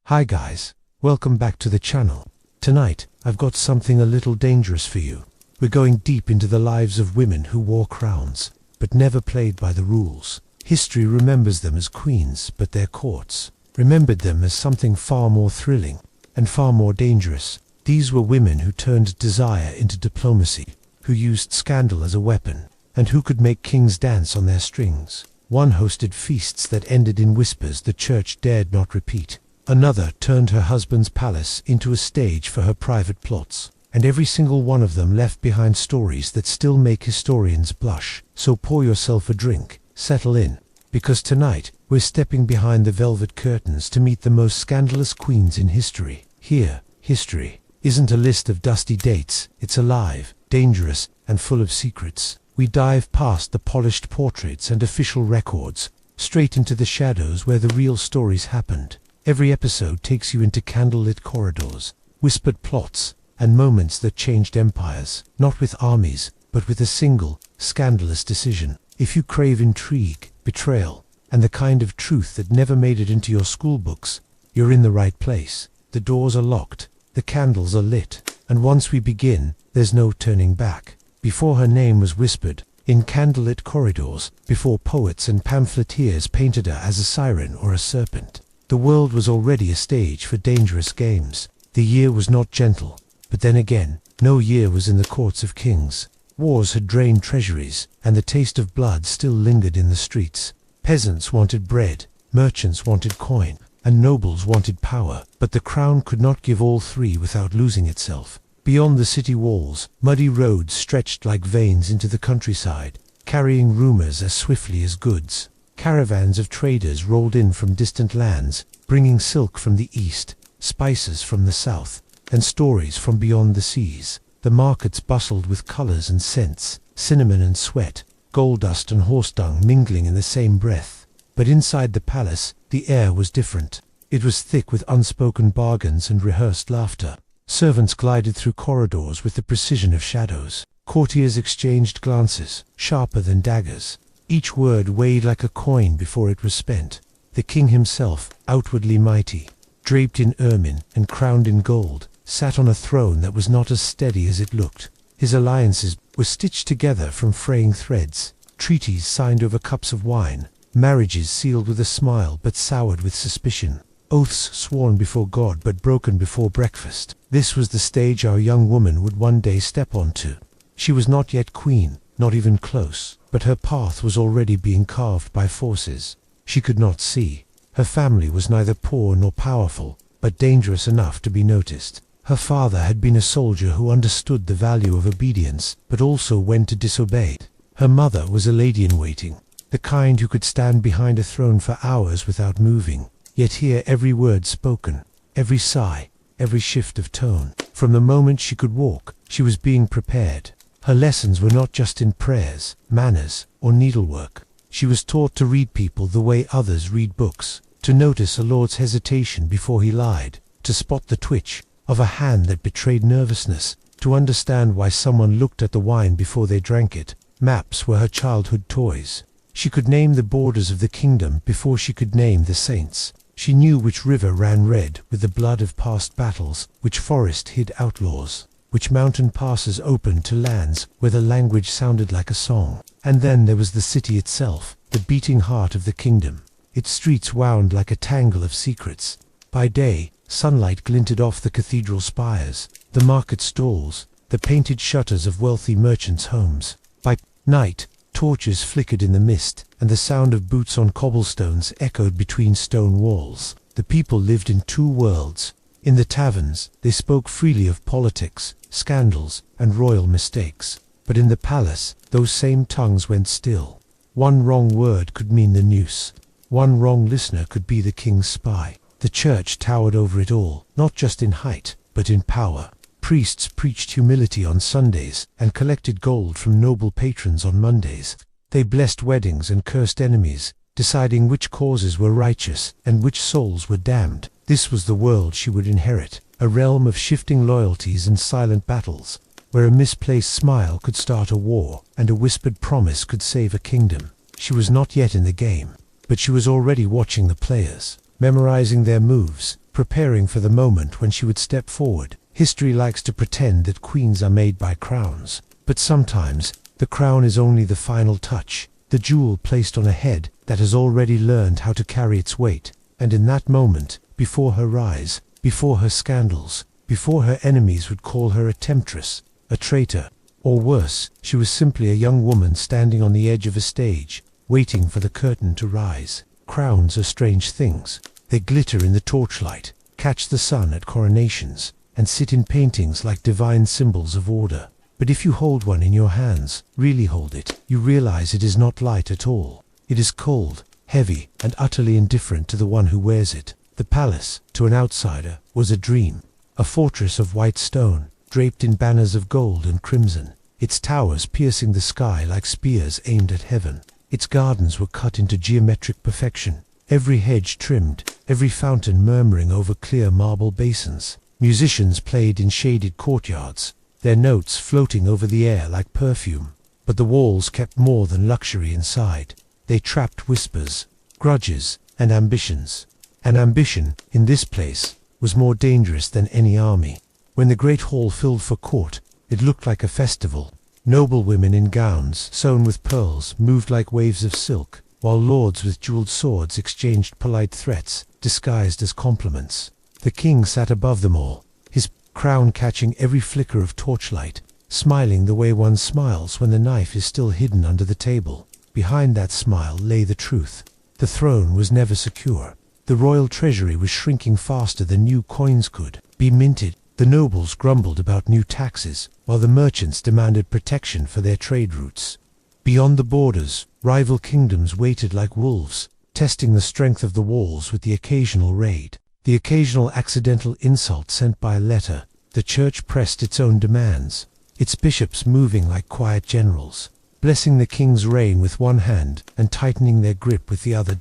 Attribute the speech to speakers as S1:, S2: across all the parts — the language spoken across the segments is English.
S1: Hi guys, welcome back to the channel. Tonight, I've got something a little dangerous for you. We're going deep into the lives of women who wore crowns, but never played by the rules. History remembers them as queens, but their courts remembered them as something far more thrilling and far more dangerous. These were women who turned desire into diplomacy, who used scandal as a weapon, and who could make kings dance on their strings. One hosted feasts that ended in whispers the church dared not repeat. Another turned her husband's palace into a stage for her private plots, and every single one of them left behind stories that still make historians blush. So pour yourself a drink, settle in, because tonight we're stepping behind the velvet curtains to meet the most scandalous queens in history. Here, history isn't a list of dusty dates, it's alive, dangerous, and full of secrets. We dive past the polished portraits and official records, straight into the shadows where the real stories happened. Every episode takes you into candlelit corridors, whispered plots, and moments that changed empires, not with armies, but with a single, scandalous decision. If you crave intrigue, betrayal, and the kind of truth that never made it into your school books, you're in the right place. The doors are locked, the candles are lit, and once we begin, there's no turning back. Before her name was whispered, in candlelit corridors, before poets and pamphleteers painted her as a siren or a serpent, the world was already a stage for dangerous games. The year was not gentle, but then again, no year was in the courts of kings. Wars had drained treasuries, and the taste of blood still lingered in the streets. Peasants wanted bread, merchants wanted coin, and nobles wanted power, but the crown could not give all three without losing itself. Beyond the city walls, muddy roads stretched like veins into the countryside, carrying rumors as swiftly as goods. Caravans of traders rolled in from distant lands, bringing silk from the east, spices from the south, and stories from beyond the seas. The markets bustled with colors and scents, cinnamon and sweat, gold dust and horse dung mingling in the same breath. But inside the palace, the air was different. It was thick with unspoken bargains and rehearsed laughter. Servants glided through corridors with the precision of shadows. Courtiers exchanged glances, sharper than daggers. Each word weighed like a coin before it was spent. The king himself, outwardly mighty, draped in ermine and crowned in gold, sat on a throne that was not as steady as it looked. His alliances were stitched together from fraying threads, treaties signed over cups of wine, marriages sealed with a smile but soured with suspicion, oaths sworn before God but broken before breakfast. This was the stage our young woman would one day step onto. She was not yet queen, not even close, but her path was already being carved by forces she could not see. Her family was neither poor nor powerful, but dangerous enough to be noticed. Her father had been a soldier who understood the value of obedience, but also when to disobey. Her mother was a lady-in-waiting, the kind who could stand behind a throne for hours without moving, yet hear every word spoken, every sigh, every shift of tone. From the moment she could walk, she was being prepared. Her lessons were not just in prayers, manners, or needlework. She was taught to read people the way others read books, to notice a lord's hesitation before he lied, to spot the twitch of a hand that betrayed nervousness, to understand why someone looked at the wine before they drank it. Maps were her childhood toys. She could name the borders of the kingdom before she could name the saints. She knew which river ran red with the blood of past battles, which forest hid outlaws, which mountain passes opened to lands where the language sounded like a song. And then there was the city itself, the beating heart of the kingdom. Its streets wound like a tangle of secrets. By day, sunlight glinted off the cathedral spires, the market stalls, the painted shutters of wealthy merchants' homes. By night, torches flickered in the mist, and the sound of boots on cobblestones echoed between stone walls. The people lived in two worlds. In the taverns, they spoke freely of politics, scandals, and royal mistakes. But in the palace, those same tongues went still. One wrong word could mean the noose. One wrong listener could be the king's spy. The church towered over it all, not just in height, but in power. Priests preached humility on Sundays and collected gold from noble patrons on Mondays. They blessed weddings and cursed enemies, deciding which causes were righteous and which souls were damned. This was the world she would inherit, a realm of shifting loyalties and silent battles, where a misplaced smile could start a war and a whispered promise could save a kingdom. She was not yet in the game, but she was already watching the players, memorizing their moves, preparing for the moment when she would step forward. History likes to pretend that queens are made by crowns, but sometimes the crown is only the final touch, the jewel placed on a head that has already learned how to carry its weight. And in that moment, before her rise, before her scandals, before her enemies would call her a temptress, a traitor, or worse, she was simply a young woman standing on the edge of a stage, waiting for the curtain to rise. Crowns are strange things. They glitter in the torchlight, catch the sun at coronations, and sit in paintings like divine symbols of order. But if you hold one in your hands, really hold it, you realize it is not light at all. It is cold, heavy, and utterly indifferent to the one who wears it. The palace, to an outsider, was a dream, a fortress of white stone, draped in banners of gold and crimson, its towers piercing the sky like spears aimed at heaven. Its gardens were cut into geometric perfection, every hedge trimmed, every fountain murmuring over clear marble basins. Musicians played in shaded courtyards, their notes floating over the air like perfume. But the walls kept more than luxury inside. They trapped whispers, grudges, and ambitions. And ambition, in this place, was more dangerous than any army. When the great hall filled for court, it looked like a festival. Noble women in gowns sewn with pearls moved like waves of silk, while lords with jeweled swords exchanged polite threats, disguised as compliments. The king sat above them all, his crown catching every flicker of torchlight, smiling the way one smiles when the knife is still hidden under the table. Behind that smile lay the truth. The throne was never secure. The royal treasury was shrinking faster than new coins could be minted. The nobles grumbled about new taxes, while the merchants demanded protection for their trade routes. Beyond the borders, rival kingdoms waited like wolves, testing the strength of the walls with the occasional raid, the occasional accidental insult sent by letter. The church pressed its own demands, its bishops moving like quiet generals, blessing the king's reign with one hand and tightening their grip with the other.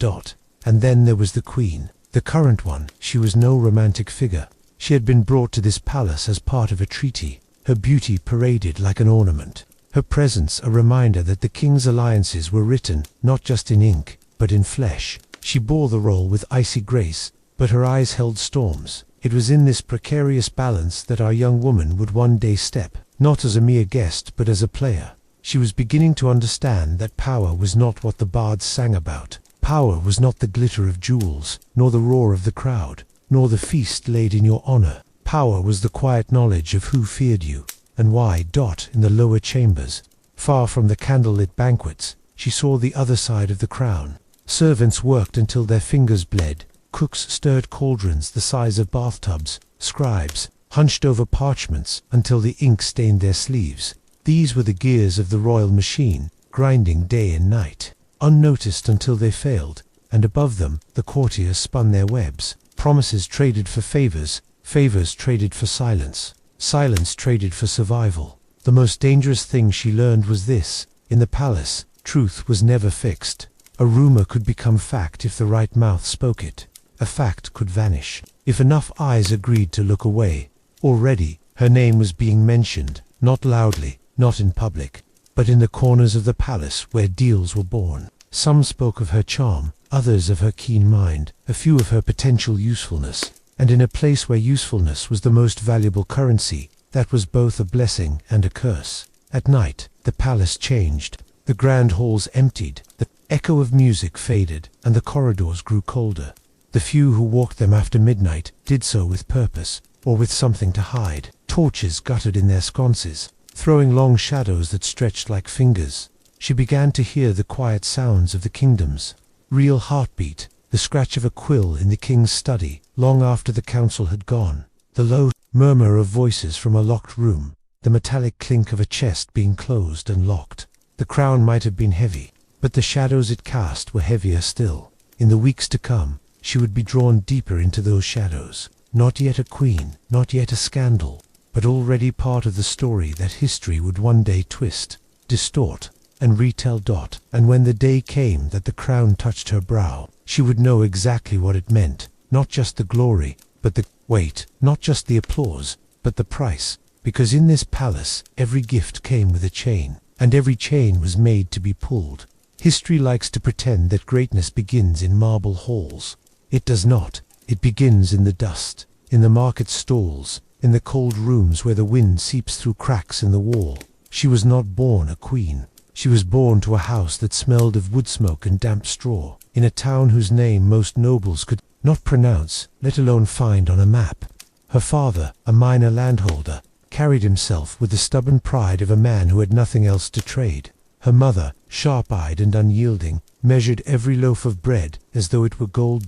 S1: And then there was the queen, the current one. She was no romantic figure. She had been brought to this palace as part of a treaty, her beauty paraded like an ornament, her presence a reminder that the king's alliances were written not just in ink, but in flesh. She bore the role with icy grace, but her eyes held storms. It was in this precarious balance that our young woman would one day step, not as a mere guest but as a player. She was beginning to understand that power was not what the bards sang about. Power was not the glitter of jewels, nor the roar of the crowd, nor the feast laid in your honor. Power was the quiet knowledge of who feared you, and why. In the lower chambers, far from the candlelit banquets, she saw the other side of the crown. Servants worked until their fingers bled, cooks stirred cauldrons the size of bathtubs, scribes hunched over parchments until the ink stained their sleeves. These were the gears of the royal machine, grinding day and night, unnoticed until they failed, and above them the courtiers spun their webs. Promises traded for favors, favors traded for silence, silence traded for survival. The most dangerous thing she learned was this: in the palace, truth was never fixed. A rumor could become fact if the right mouth spoke it. A fact could vanish if enough eyes agreed to look away. Already, her name was being mentioned, not loudly, not in public, but in the corners of the palace where deals were born. Some spoke of her charm, others of her keen mind, a few of her potential usefulness. And in a place where usefulness was the most valuable currency, that was both a blessing and a curse. At night, the palace changed. The grand halls emptied, the echo of music faded, and the corridors grew colder. The few who walked them after midnight did so with purpose, or with something to hide. Torches guttered in their sconces, throwing long shadows that stretched like fingers. She began to hear the quiet sounds of the kingdoms. Real heartbeat, the scratch of a quill in the king's study, long after the council had gone. The low murmur of voices from a locked room, the metallic clink of a chest being closed and locked. The crown might have been heavy, but the shadows it cast were heavier still. In the weeks to come, she would be drawn deeper into those shadows. Not yet a queen, not yet a scandal, but already part of the story that history would one day twist, distort, and retell. And when the day came that the crown touched her brow, she would know exactly what it meant. Not just the glory, but the weight, not just the applause, but the price. Because in this palace, every gift came with a chain, and every chain was made to be pulled. History likes to pretend that greatness begins in marble halls. It does not. It begins in the dust, in the market stalls, in the cold rooms where the wind seeps through cracks in the wall. She was not born a queen. She was born to a house that smelled of wood smoke and damp straw, in a town whose name most nobles could not pronounce, let alone find on a map. Her father, a minor landholder, carried himself with the stubborn pride of a man who had nothing else to trade. Her mother, sharp-eyed and unyielding, measured every loaf of bread as though it were gold.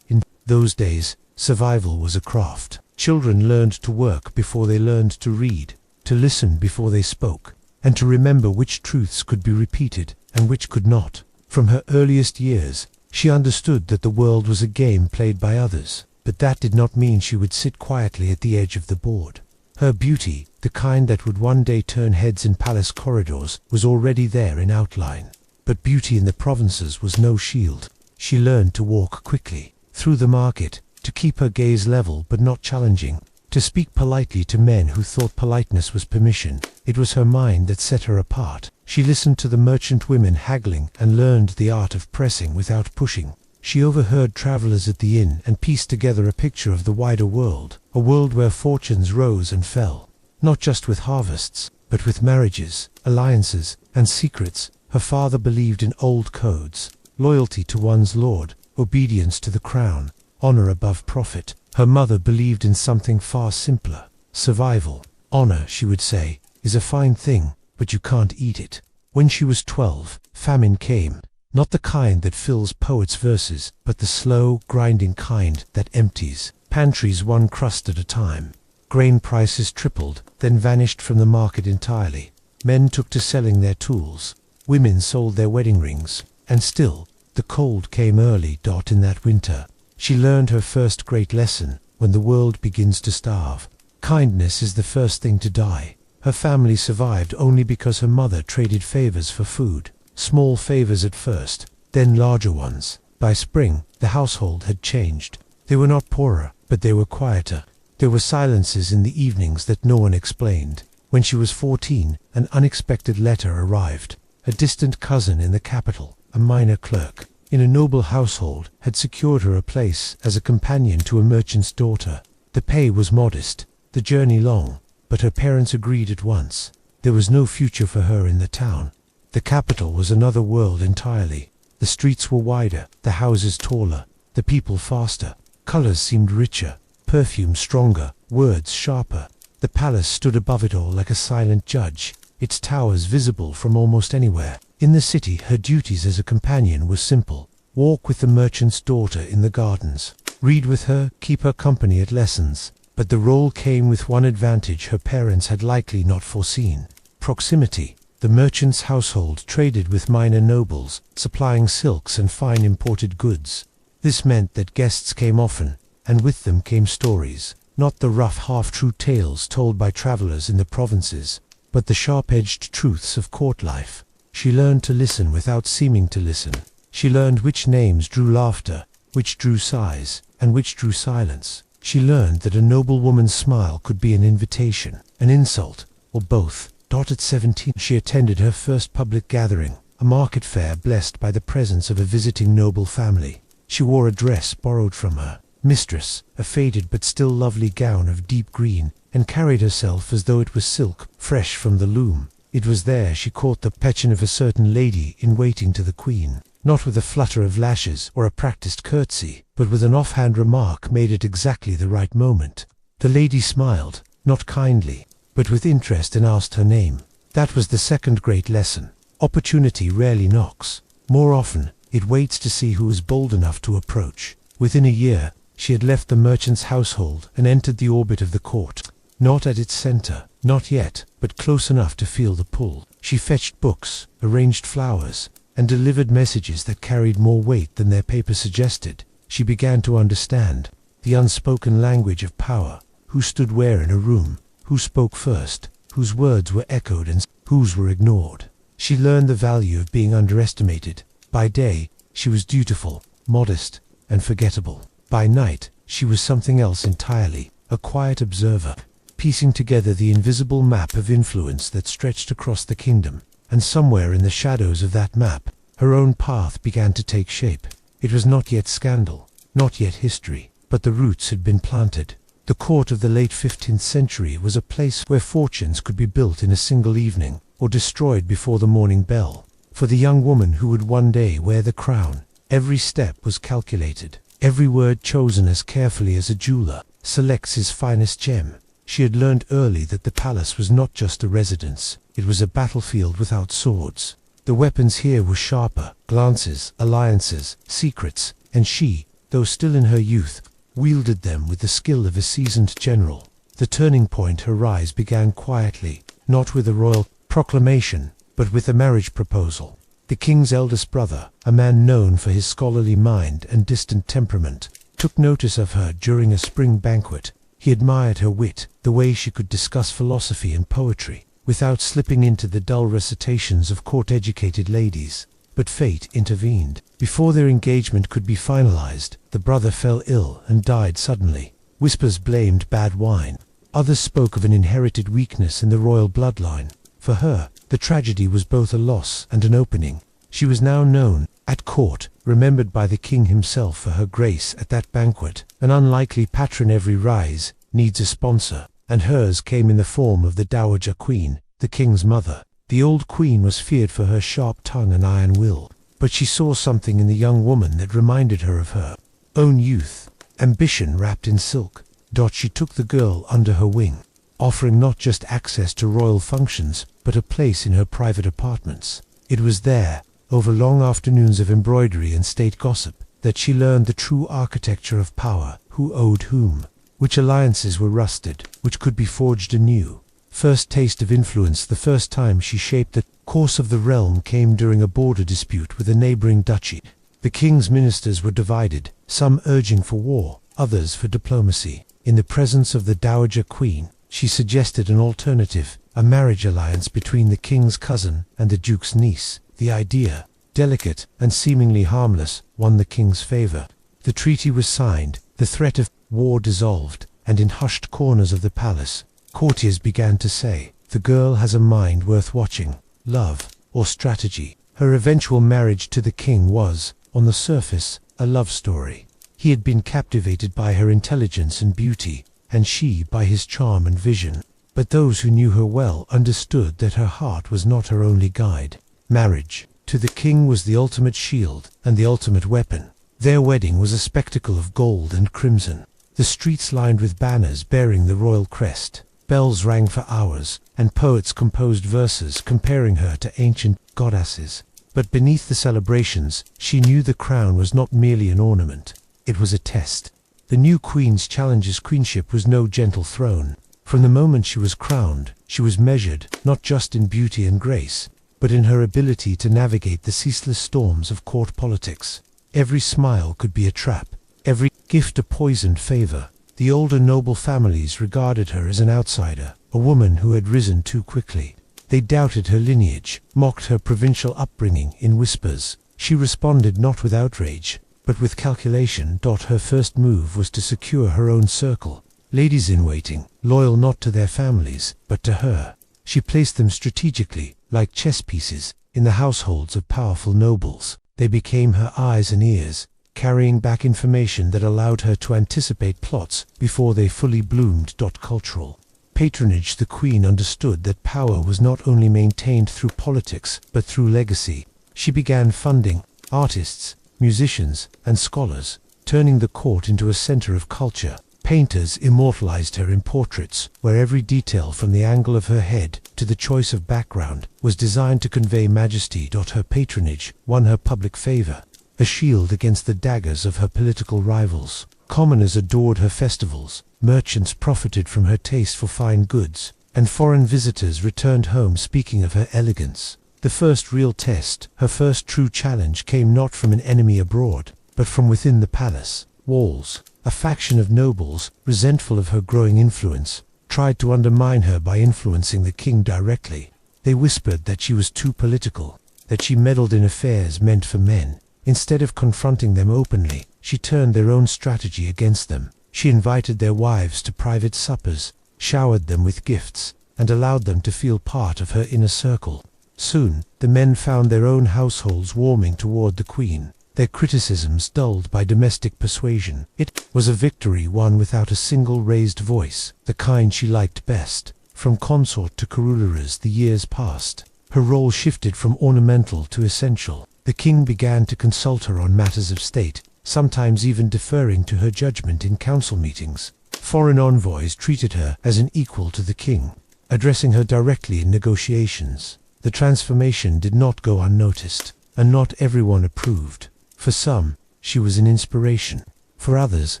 S1: In those days, survival was a craft. Children learned to work before they learned to read, to listen before they spoke, and to remember which truths could be repeated and which could not. From her earliest years, she understood that the world was a game played by others, but that did not mean she would sit quietly at the edge of the board. Her beauty, the kind that would one day turn heads in palace corridors, was already there in outline. But beauty in the provinces was no shield. She learned to walk quickly through the market, to keep her gaze level but not challenging, to speak politely to men who thought politeness was permission. It was her mind that set her apart. She listened to the merchant women haggling and learned the art of pressing without pushing. She overheard travelers at the inn and pieced together a picture of the wider world, a world where fortunes rose and fell, not just with harvests, but with marriages, alliances, and secrets. Her father believed in old codes, loyalty to one's lord, obedience to the crown, honor above profit. Her mother believed in something far simpler, survival. Honor, she would say, is a fine thing, but you can't eat it. When she was 12, famine came. Not the kind that fills poets' verses, but the slow, grinding kind that empties pantries one crust at a time. Grain prices tripled, then vanished from the market entirely. Men took to selling their tools. Women sold their wedding rings. And still, the cold came early. In that winter, she learned her first great lesson. When the world begins to starve, kindness is the first thing to die. Her family survived only because her mother traded favors for food. Small favors at first, then larger ones. By spring, the household had changed. They were not poorer, but they were quieter. There were silences in the evenings that no one explained. When she was 14, an unexpected letter arrived. A distant cousin in the capital, a minor clerk in a noble household, had secured her a place as a companion to a merchant's daughter. The pay was modest, the journey long, but her parents agreed at once. There was no future for her in the town. The capital was another world entirely. The streets were wider, the houses taller, the people faster. Colors seemed richer, perfume stronger, words sharper. The palace stood above it all like a silent judge, its towers visible from almost anywhere. In the city, her duties as a companion were simple. Walk with the merchant's daughter in the gardens. Read with her, keep her company at lessons. But the role came with one advantage her parents had likely not foreseen: proximity. The merchant's household traded with minor nobles, supplying silks and fine imported goods. This meant that guests came often, and with them came stories, not the rough half-true tales told by travelers in the provinces, but the sharp-edged truths of court life. She learned to listen without seeming to listen. She learned which names drew laughter, which drew sighs, and which drew silence. She learned that a noble woman's smile could be an invitation, an insult, or both. At 17, she attended her first public gathering, a market fair blessed by the presence of a visiting noble family. She wore a dress borrowed from her mistress, a faded but still lovely gown of deep green, and carried herself as though it was silk, fresh from the loom. It was there she caught the passion of a certain lady in waiting to the queen, not with a flutter of lashes or a practiced curtsy, but with an offhand remark made at exactly the right moment. The lady smiled, not kindly, but with interest, and asked her name. That was the second great lesson. Opportunity rarely knocks. More often, it waits to see who is bold enough to approach. Within a year, she had left the merchant's household and entered the orbit of the court. Not at its center, not yet, but close enough to feel the pull. She fetched books, arranged flowers, and delivered messages that carried more weight than their paper suggested. She began to understand the unspoken language of power. Who stood where in a room? Who spoke first? Whose words were echoed and whose were ignored? She learned the value of being underestimated. By day, she was dutiful, modest, and forgettable. By night, she was something else entirely, a quiet observer, piecing together the invisible map of influence that stretched across the kingdom. And somewhere in the shadows of that map, her own path began to take shape. It was not yet scandal, not yet history, but the roots had been planted. The court of the late 15th century was a place where fortunes could be built in a single evening, or destroyed before the morning bell. For the young woman who would one day wear the crown, every step was calculated, every word chosen as carefully as a jeweler selects his finest gem. She had learned early that the palace was not just a residence, it was a battlefield without swords. The weapons here were sharper, glances, alliances, secrets, and she, though still in her youth, wielded them with the skill of a seasoned general. The turning point her rise began quietly, not with a royal proclamation, but with a marriage proposal. The king's eldest brother, a man known for his scholarly mind and distant temperament, took notice of her during a spring banquet. He admired her wit, the way she could discuss philosophy and poetry, without slipping into the dull recitations of court-educated ladies. But fate intervened. Before their engagement could be finalized, the brother fell ill and died suddenly. Whispers blamed bad wine. Others spoke of an inherited weakness in the royal bloodline. For her, the tragedy was both a loss and an opening. She was now known, at court, remembered by the king himself for her grace at that banquet. An unlikely patron every rise needs a sponsor, and hers came in the form of the Dowager Queen, the king's mother. The old queen was feared for her sharp tongue and iron will, but she saw something in the young woman that reminded her of her own youth, ambition wrapped in silk. She took the girl under her wing, offering not just access to royal functions, but a place in her private apartments. It was there, over long afternoons of embroidery and state gossip, that she learned the true architecture of power, who owed whom, which alliances were rusted, which could be forged anew. First taste of influence, the first time she shaped the course of the realm, came during a border dispute with a neighboring duchy. The king's ministers were divided, some urging for war, others for diplomacy. In the presence of the Dowager Queen, she suggested an alternative, a marriage alliance between the king's cousin and the duke's niece. The idea, delicate and seemingly harmless, won the king's favor. The treaty was signed, the threat of war dissolved, and in hushed corners of the palace, courtiers began to say, "The girl has a mind worth watching." Love, or strategy. Her eventual marriage to the king was, on the surface, a love story. He had been captivated by her intelligence and beauty, and she by his charm and vision. But those who knew her well understood that her heart was not her only guide. Marriage, to the king, was the ultimate shield and the ultimate weapon. Their wedding was a spectacle of gold and crimson. The streets lined with banners bearing the royal crest. Bells rang for hours, and poets composed verses comparing her to ancient goddesses. But beneath the celebrations, she knew the crown was not merely an ornament. It was a test. The new queen's challenger's queenship was no gentle throne. From the moment she was crowned, she was measured, not just in beauty and grace, but in her ability to navigate the ceaseless storms of court politics. Every smile could be a trap, every gift a poisoned favor. The older noble families regarded her as an outsider, a woman who had risen too quickly. They doubted her lineage, mocked her provincial upbringing in whispers. She responded not with outrage, but with calculation. Her first move was to secure her own circle. Ladies-in-waiting, loyal not to their families, but to her. She placed them strategically, like chess pieces, in the households of powerful nobles. They became her eyes and ears, carrying back information that allowed her to anticipate plots before they fully bloomed. Cultural patronage. The queen understood that power was not only maintained through politics, but through legacy. She began funding artists, musicians, and scholars, turning the court into a center of culture. Painters immortalized her in portraits, where every detail from the angle of her head to the choice of background was designed to convey majesty. Her patronage won her public favor, a shield against the daggers of her political rivals. Commoners adored her festivals, merchants profited from her taste for fine goods, and foreign visitors returned home speaking of her elegance. The first real test, her first true challenge, came not from an enemy abroad, but from within the palace walls. A faction of nobles, resentful of her growing influence, tried to undermine her by influencing the king directly. They whispered that she was too political, that she meddled in affairs meant for men. Instead of confronting them openly, she turned their own strategy against them. She invited their wives to private suppers, showered them with gifts, and allowed them to feel part of her inner circle. Soon, the men found their own households warming toward the queen. their criticisms dulled by domestic persuasion. It was a victory won without a single raised voice, the kind she liked best. From consort to carula as the years passed, her role shifted from ornamental to essential. The king began to consult her on matters of state, sometimes even deferring to her judgment in council meetings. Foreign envoys treated her as an equal to the king, addressing her directly in negotiations. The transformation did not go unnoticed, and not everyone approved. For some, she was an inspiration. For others,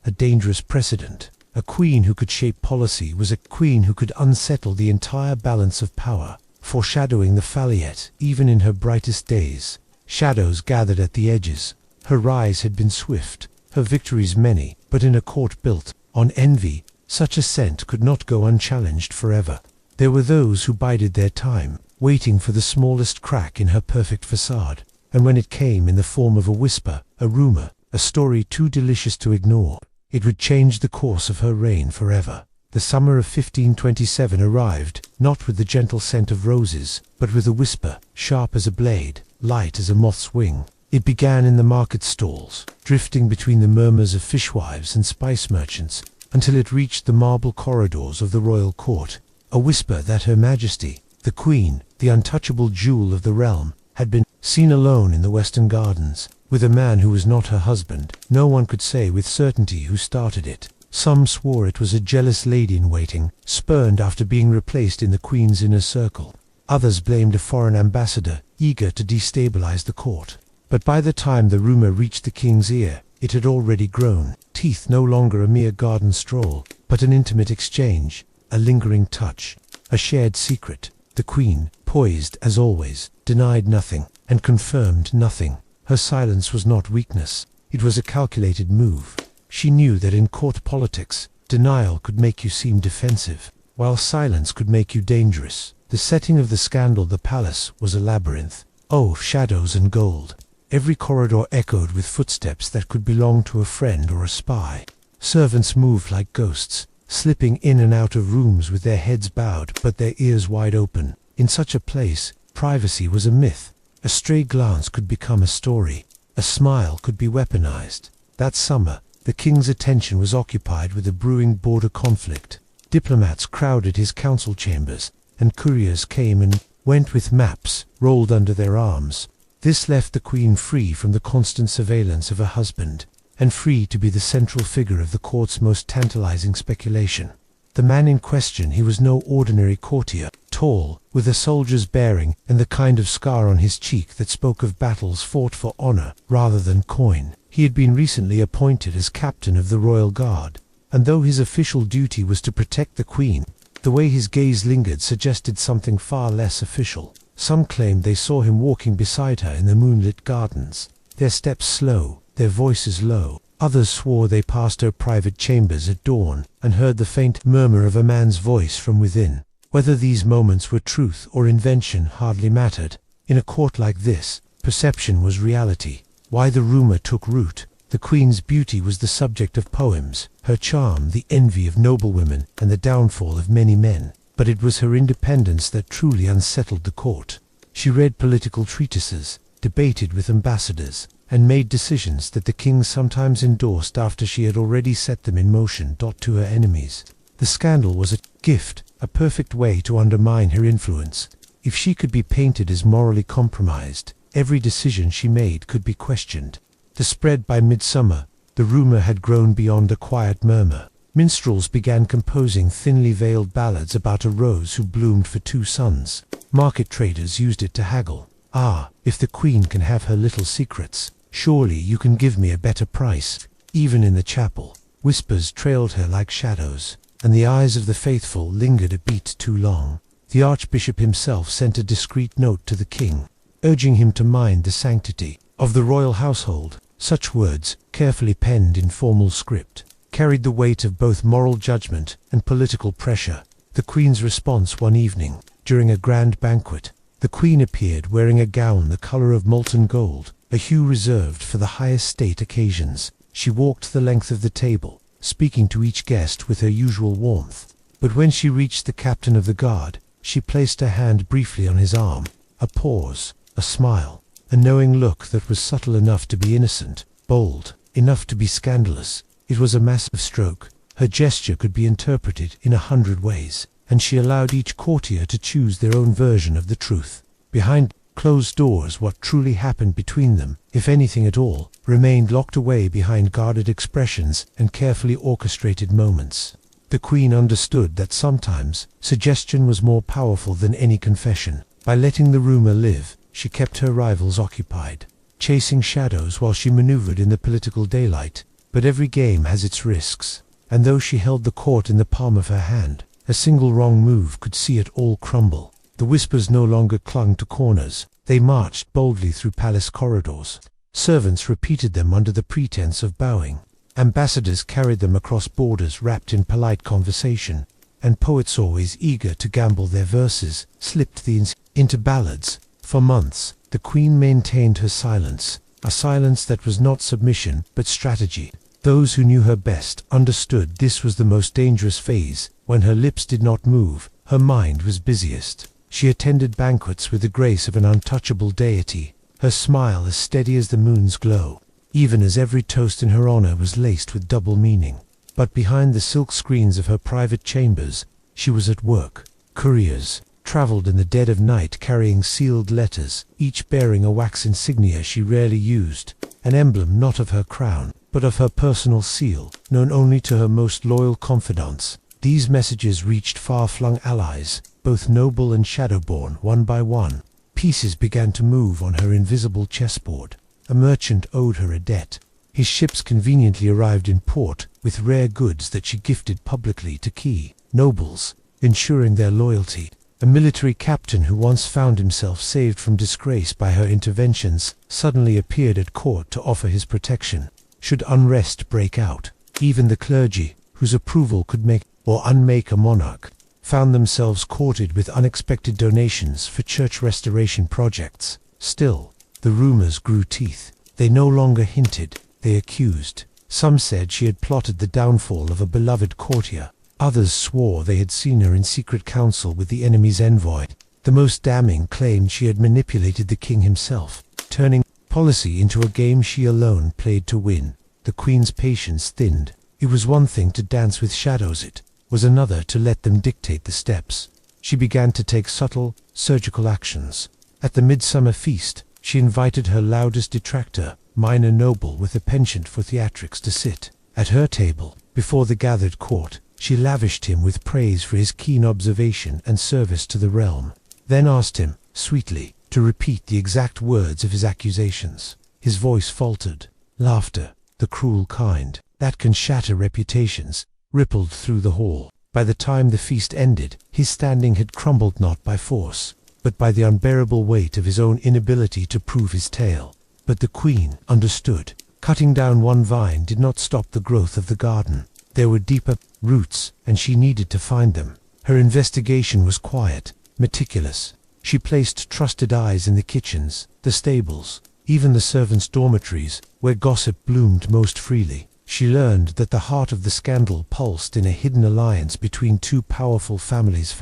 S1: a dangerous precedent. A queen who could shape policy was a queen who could unsettle the entire balance of power, foreshadowing the Faliette even in her brightest days. Shadows gathered at the edges. Her rise had been swift, her victories many, but in a court built on envy, such ascent could not go unchallenged forever. There were those who bided their time, waiting for the smallest crack in her perfect facade, and when it came in the form of a whisper, a rumor, a story too delicious to ignore, it would change the course of her reign forever. The summer of 1527 arrived, not with the gentle scent of roses, but with a whisper, sharp as a blade, light as a moth's wing. It began in the market stalls, drifting between the murmurs of fishwives and spice merchants, until it reached the marble corridors of the royal court. A whisper that Her Majesty, the Queen, the untouchable jewel of the realm, had been seen alone in the Western Gardens, with a man who was not her husband. No one could say with certainty who started it. Some swore it was a jealous lady-in-waiting, spurned after being replaced in the Queen's inner circle. Others blamed a foreign ambassador, eager to destabilize the court. But by the time the rumor reached the king's ear, it had already grown. Teeth no longer a mere garden stroll, but an intimate exchange, a lingering touch, a shared secret. The queen, poised as always, denied nothing, and confirmed nothing. Her silence was not weakness, it was a calculated move. She knew that in court politics, denial could make you seem defensive, while silence could make you dangerous. The setting of the scandal, the palace, was a labyrinth. Oh, shadows and gold. Every corridor echoed with footsteps that could belong to a friend or a spy. Servants moved like ghosts, slipping in and out of rooms with their heads bowed but their ears wide open. In such a place, privacy was a myth. A stray glance could become a story. A smile could be weaponized. That summer, the king's attention was occupied with a brewing border conflict. Diplomats crowded his council chambers, and couriers came and went with maps rolled under their arms. This left the queen free from the constant surveillance of her husband, and free to be the central figure of the court's most tantalizing speculation. The man in question, he was no ordinary courtier, tall, with a soldier's bearing and the kind of scar on his cheek that spoke of battles fought for honor rather than coin. He had been recently appointed as captain of the royal guard, and though his official duty was to protect the queen, the way his gaze lingered suggested something far less official. Some claimed they saw him walking beside her in the moonlit gardens, their steps slow, their voices low. Others swore they passed her private chambers at dawn and heard the faint murmur of a man's voice from within. Whether these moments were truth or invention hardly mattered. In a court like this, perception was reality. Why the rumor took root. The queen's beauty was the subject of poems, her charm the envy of noblewomen and the downfall of many men. But it was her independence that truly unsettled the court. She read political treatises, debated with ambassadors, and made decisions that the king sometimes endorsed after she had already set them in motion. To her enemies, the scandal was a gift, a perfect way to undermine her influence. If she could be painted as morally compromised, every decision she made could be questioned. The spread by midsummer, the rumor had grown beyond a quiet murmur. Minstrels began composing thinly veiled ballads about a rose who bloomed for 2 suns. Market traders used it to haggle. Ah, if the queen can have her little secrets, surely you can give me a better price. Even in the chapel, whispers trailed her like shadows, and the eyes of the faithful lingered a beat too long. The archbishop himself sent a discreet note to the king, urging him to mind the sanctity of the royal household. Such words, carefully penned in formal script, carried the weight of both moral judgment and political pressure. The queen's response one evening, during a grand banquet, the queen appeared wearing a gown the color of molten gold, a hue reserved for the highest state occasions. She walked the length of the table, speaking to each guest with her usual warmth. But when she reached the captain of the guard, she placed her hand briefly on his arm. A pause, a smile, a knowing look that was subtle enough to be innocent, bold enough to be scandalous. It was a massive stroke. Her gesture could be interpreted in 100 ways, and she allowed each courtier to choose their own version of the truth. Behind closed doors, what truly happened between them, if anything at all, remained locked away behind guarded expressions and carefully orchestrated moments. The Queen understood that sometimes suggestion was more powerful than any confession. By letting the rumor live, she kept her rivals occupied, chasing shadows while she maneuvered in the political daylight. But every game has its risks, and though she held the court in the palm of her hand, a single wrong move could see it all crumble. The whispers no longer clung to corners. They marched boldly through palace corridors. Servants repeated them under the pretense of bowing. Ambassadors carried them across borders wrapped in polite conversation, and poets, always eager to gamble their verses, slipped these into ballads. For months, the Queen maintained her silence, a silence that was not submission but strategy. Those who knew her best understood this was the most dangerous phase. When her lips did not move, her mind was busiest. She attended banquets with the grace of an untouchable deity, her smile as steady as the moon's glow, even as every toast in her honor was laced with double meaning. But behind the silk screens of her private chambers, she was at work. Couriers traveled in the dead of night carrying sealed letters, each bearing a wax insignia she rarely used, an emblem not of her crown, but of her personal seal, known only to her most loyal confidants. These messages reached far-flung allies, both noble and shadowborn. One by one, pieces began to move on her invisible chessboard. A merchant owed her a debt. His ships conveniently arrived in port with rare goods that she gifted publicly to key nobles, ensuring their loyalty. A military captain who once found himself saved from disgrace by her interventions suddenly appeared at court to offer his protection should unrest break out. Even the clergy, whose approval could make or unmake a monarch, found themselves courted with unexpected donations for church restoration projects. Still, the rumors grew teeth. They no longer hinted, they accused. Some said she had plotted the downfall of a beloved courtier. Others swore they had seen her in secret council with the enemy's envoy. The most damning claimed she had manipulated the king himself, turning policy into a game she alone played to win. The Queen's patience thinned. It was one thing to dance with shadows, it was another to let them dictate the steps. She began to take subtle, surgical actions. At the midsummer feast, she invited her loudest detractor, minor noble with a penchant for theatrics, to sit at her table. Before the gathered court, she lavished him with praise for his keen observation and service to the realm, then asked him, sweetly, to repeat the exact words of his accusations. His voice faltered. Laughter, the cruel kind, that can shatter reputations, rippled through the hall. By the time the feast ended, his standing had crumbled not by force, but by the unbearable weight of his own inability to prove his tale. But the Queen understood. Cutting down one vine did not stop the growth of the garden. There were deeper roots, and she needed to find them. Her investigation was quiet, meticulous. She placed trusted eyes in the kitchens, the stables, even the servants' dormitories, where gossip bloomed most freely. She learned that the heart of the scandal pulsed in a hidden alliance between two powerful families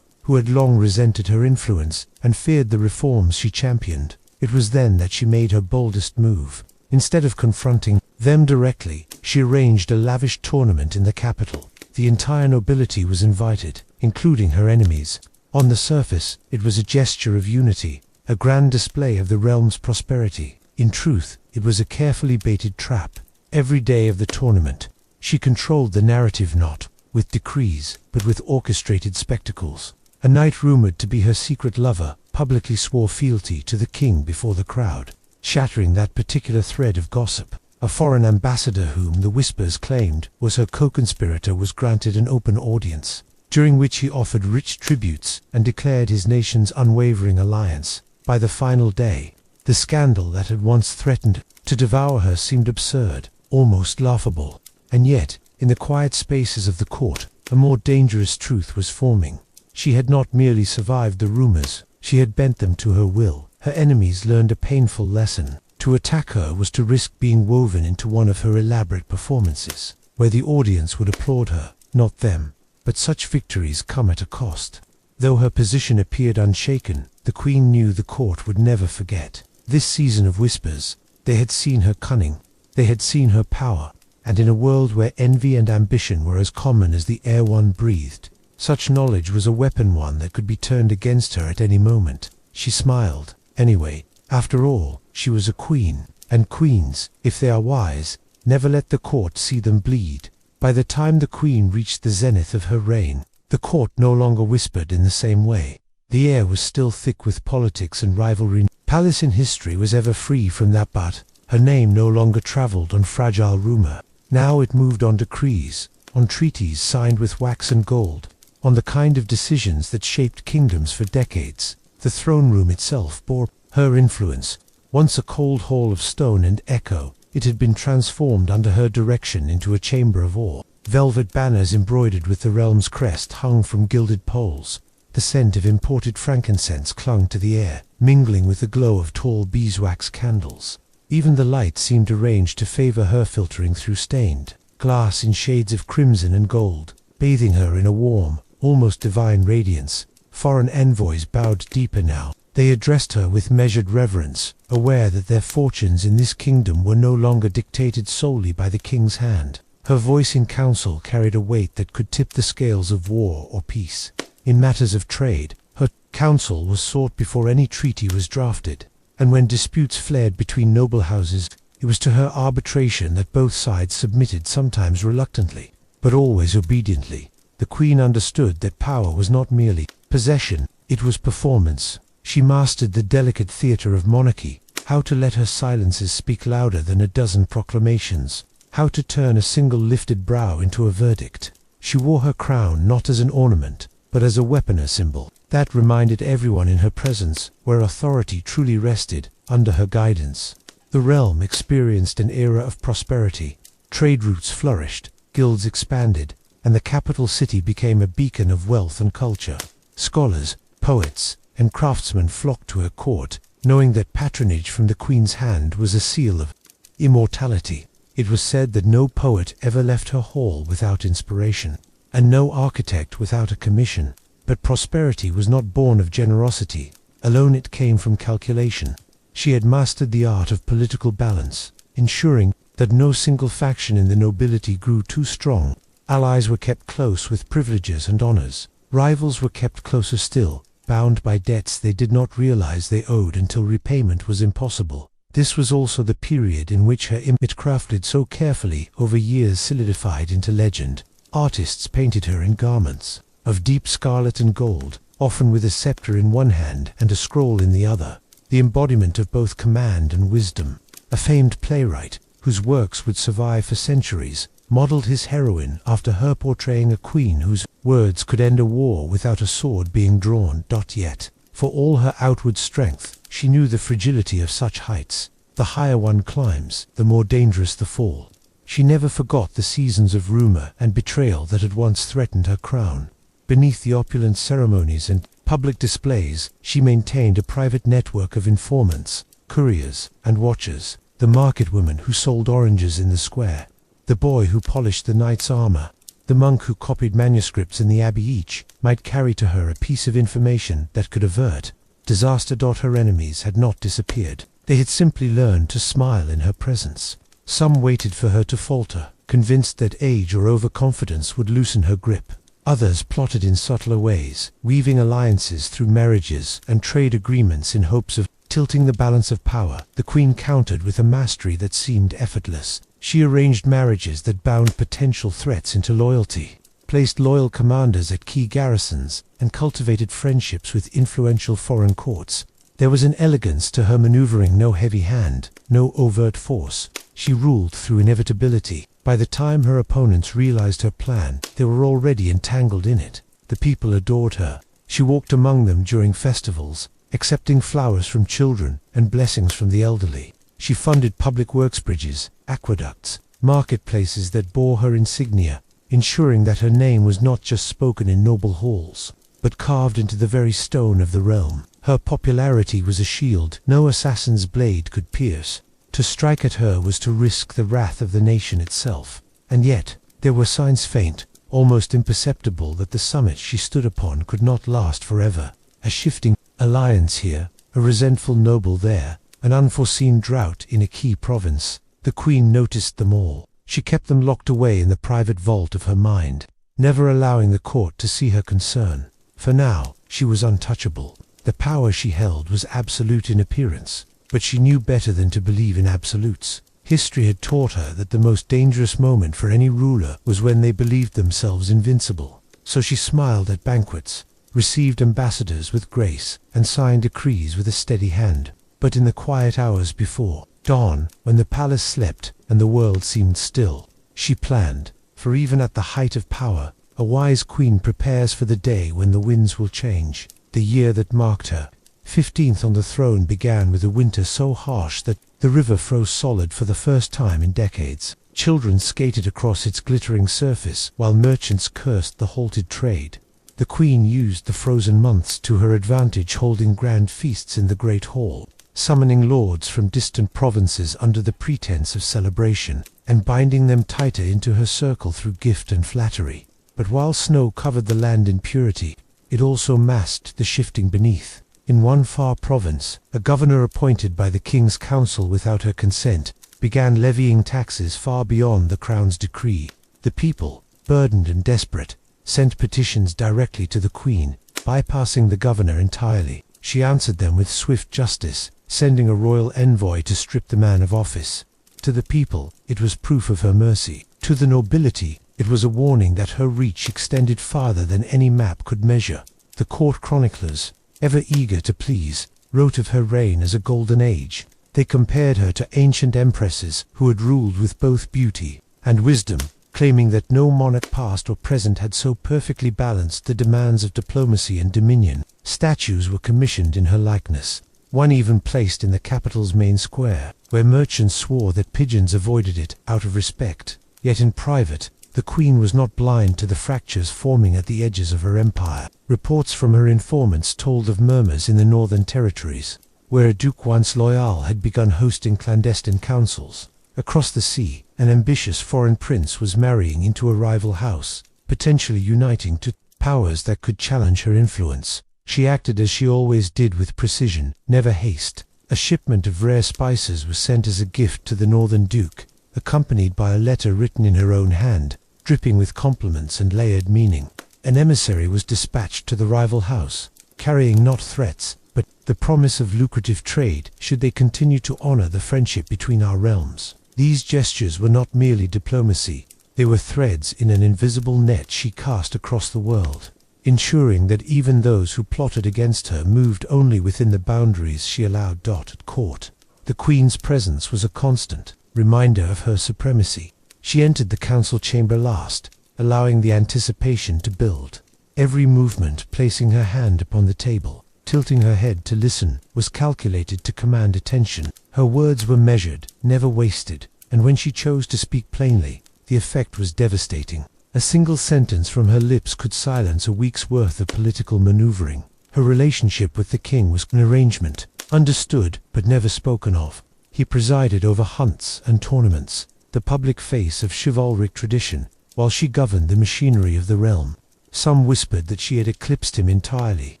S1: who had long resented her influence and feared the reforms she championed. It was then that she made her boldest move. Instead of confronting them directly, she arranged a lavish tournament in the capital. The entire nobility was invited, including her enemies. On the surface, it was a gesture of unity, a grand display of the realm's prosperity. In truth, it was a carefully baited trap. Every day of the tournament, she controlled the narrative not with decrees, but with orchestrated spectacles. A knight rumored to be her secret lover publicly swore fealty to the king before the crowd, shattering that particular thread of gossip. A foreign ambassador whom the whispers claimed was her co-conspirator was granted an open audience, during which he offered rich tributes and declared his nation's unwavering alliance. By the final day, the scandal that had once threatened to devour her seemed absurd, almost laughable. And yet, in the quiet spaces of the court, a more dangerous truth was forming. She had not merely survived the rumors, she had bent them to her will. Her enemies learned a painful lesson. To attack her was to risk being woven into one of her elaborate performances, where the audience would applaud her, not them. But such victories come at a cost. Though her position appeared unshaken, the Queen knew the court would never forget. This season of whispers, they had seen her cunning, they had seen her power, and in a world where envy and ambition were as common as the air one breathed, such knowledge was a weapon, one that could be turned against her at any moment. She smiled. Anyway, after all, she was a queen, and queens, if they are wise, never let the court see them bleed. By the time the queen reached the zenith of her reign, the court no longer whispered in the same way. The air was still thick with politics and rivalry. Palace in history was ever free from that, but her name no longer traveled on fragile rumor. Now it moved on decrees, on treaties signed with wax and gold, on the kind of decisions that shaped kingdoms for decades. The throne room itself bore her influence. Once a cold hall of stone and echo, it had been transformed under her direction into a chamber of awe. Velvet banners embroidered with the realm's crest hung from gilded poles. The scent of imported frankincense clung to the air, mingling with the glow of tall beeswax candles. Even the light seemed arranged to favor her, filtering through stained glass in shades of crimson and gold, bathing her in a warm, almost divine radiance. Foreign envoys bowed deeper now. They addressed her with measured reverence, aware that their fortunes in this kingdom were no longer dictated solely by the king's hand. Her voice in council carried a weight that could tip the scales of war or peace. In matters of trade, her counsel was sought before any treaty was drafted, and when disputes flared between noble houses, it was to her arbitration that both sides submitted, sometimes reluctantly, but always obediently. The queen understood that power was not merely possession, it was performance. She mastered the delicate theater of monarchy, how to let her silences speak louder than a dozen proclamations, how to turn a single lifted brow into a verdict. She wore her crown not as an ornament, but as a weapon, a symbol that reminded everyone in her presence where authority truly rested, under her guidance. The realm experienced an era of prosperity. Trade routes flourished, guilds expanded, and the capital city became a beacon of wealth and culture. Scholars, poets, and craftsmen flocked to her court, knowing that patronage from the queen's hand was a seal of immortality. It was said that no poet ever left her hall without inspiration, and no architect without a commission. But prosperity was not born of generosity alone, it came from calculation. She had mastered the art of political balance, ensuring that no single faction in the nobility grew too strong. Allies were kept close with privileges and honors. Rivals were kept closer still, bound by debts they did not realize they owed until repayment was impossible. This was also the period in which her image, crafted so carefully over years, solidified into legend. Artists painted her in garments of deep scarlet and gold, often with a scepter in one hand and a scroll in the other, the embodiment of both command and wisdom. A famed playwright, whose works would survive for centuries, modeled his heroine after her, portraying a queen whose words could end a war without a sword being drawn. Yet, for all her outward strength, she knew the fragility of such heights. The higher one climbs, the more dangerous the fall. She never forgot the seasons of rumor and betrayal that had once threatened her crown. Beneath the opulent ceremonies and public displays, she maintained a private network of informants, couriers, and watchers. The market woman who sold oranges in the square, the boy who polished the knight's armor, the monk who copied manuscripts in the abbey, each might carry to her a piece of information that could avert disaster. Her enemies had not disappeared. They had simply learned to smile in her presence. Some waited for her to falter, convinced that age or overconfidence would loosen her grip. Others plotted in subtler ways, weaving alliances through marriages and trade agreements in hopes of tilting the balance of power. The queen countered with a mastery that seemed effortless. She arranged marriages that bound potential threats into loyalty, placed loyal commanders at key garrisons, and cultivated friendships with influential foreign courts. There was an elegance to her maneuvering, no heavy hand, no overt force. She ruled through inevitability. By the time her opponents realized her plan, they were already entangled in it. The people adored her. She walked among them during festivals, accepting flowers from children and blessings from the elderly. She funded public works, bridges, aqueducts, marketplaces that bore her insignia, ensuring that her name was not just spoken in noble halls, but carved into the very stone of the realm. Her popularity was a shield no assassin's blade could pierce. To strike at her was to risk the wrath of the nation itself. And yet, there were signs, faint, almost imperceptible, that the summit she stood upon could not last forever. A shifting alliance here, a resentful noble there, an unforeseen drought in a key province. The queen noticed them all. She kept them locked away in the private vault of her mind, never allowing the court to see her concern. For now, she was untouchable. The power she held was absolute in appearance, but she knew better than to believe in absolutes. History had taught her that the most dangerous moment for any ruler was when they believed themselves invincible. So she smiled at banquets, received ambassadors with grace, and signed decrees with a steady hand. But in the quiet hours before dawn, when the palace slept and the world seemed still, she planned. For even at the height of power, a wise queen prepares for the day when the winds will change. The year that marked her 15th on the throne began with a winter so harsh that the river froze solid for the first time in decades. Children skated across its glittering surface, while merchants cursed the halted trade. The queen used the frozen months to her advantage, holding grand feasts in the great hall, summoning lords from distant provinces under the pretense of celebration, and binding them tighter into her circle through gift and flattery. But while snow covered the land in purity, it also masked the shifting beneath. In one far province, a governor appointed by the king's council without her consent began levying taxes far beyond the crown's decree. The people, burdened and desperate, sent petitions directly to the queen, bypassing the governor entirely. She answered them with swift justice, sending a royal envoy to strip the man of office. To the people, it was proof of her mercy. To the nobility, it was a warning that her reach extended farther than any map could measure. The court chroniclers, ever eager to please, wrote of her reign as a golden age. They compared her to ancient empresses who had ruled with both beauty and wisdom, claiming that no monarch past or present had so perfectly balanced the demands of diplomacy and dominion. Statues were commissioned in her likeness, one even placed in the capital's main square, where merchants swore that pigeons avoided it out of respect. Yet in private, the queen was not blind to the fractures forming at the edges of her empire. Reports from her informants told of murmurs in the northern territories, where a duke once loyal had begun hosting clandestine councils. Across the sea, an ambitious foreign prince was marrying into a rival house, potentially uniting two powers that could challenge her influence. She acted as she always did, with precision, never haste. A shipment of rare spices was sent as a gift to the northern duke, accompanied by a letter written in her own hand, dripping with compliments and layered meaning. An emissary was dispatched to the rival house, carrying not threats, but the promise of lucrative trade should they continue to honor the friendship between our realms. These gestures were not merely diplomacy, they were threads in an invisible net she cast across the world, ensuring that even those who plotted against her moved only within the boundaries she allowed. At court, the queen's presence was a constant reminder of her supremacy. She entered the council chamber last, allowing the anticipation to build. Every movement, placing her hand upon the table, tilting her head to listen, was calculated to command attention. Her words were measured, never wasted, and when she chose to speak plainly, the effect was devastating. A single sentence from her lips could silence a week's worth of political maneuvering. Her relationship with the king was an arrangement, understood but never spoken of. He presided over hunts and tournaments, the public face of chivalric tradition, while she governed the machinery of the realm. Some whispered that she had eclipsed him entirely.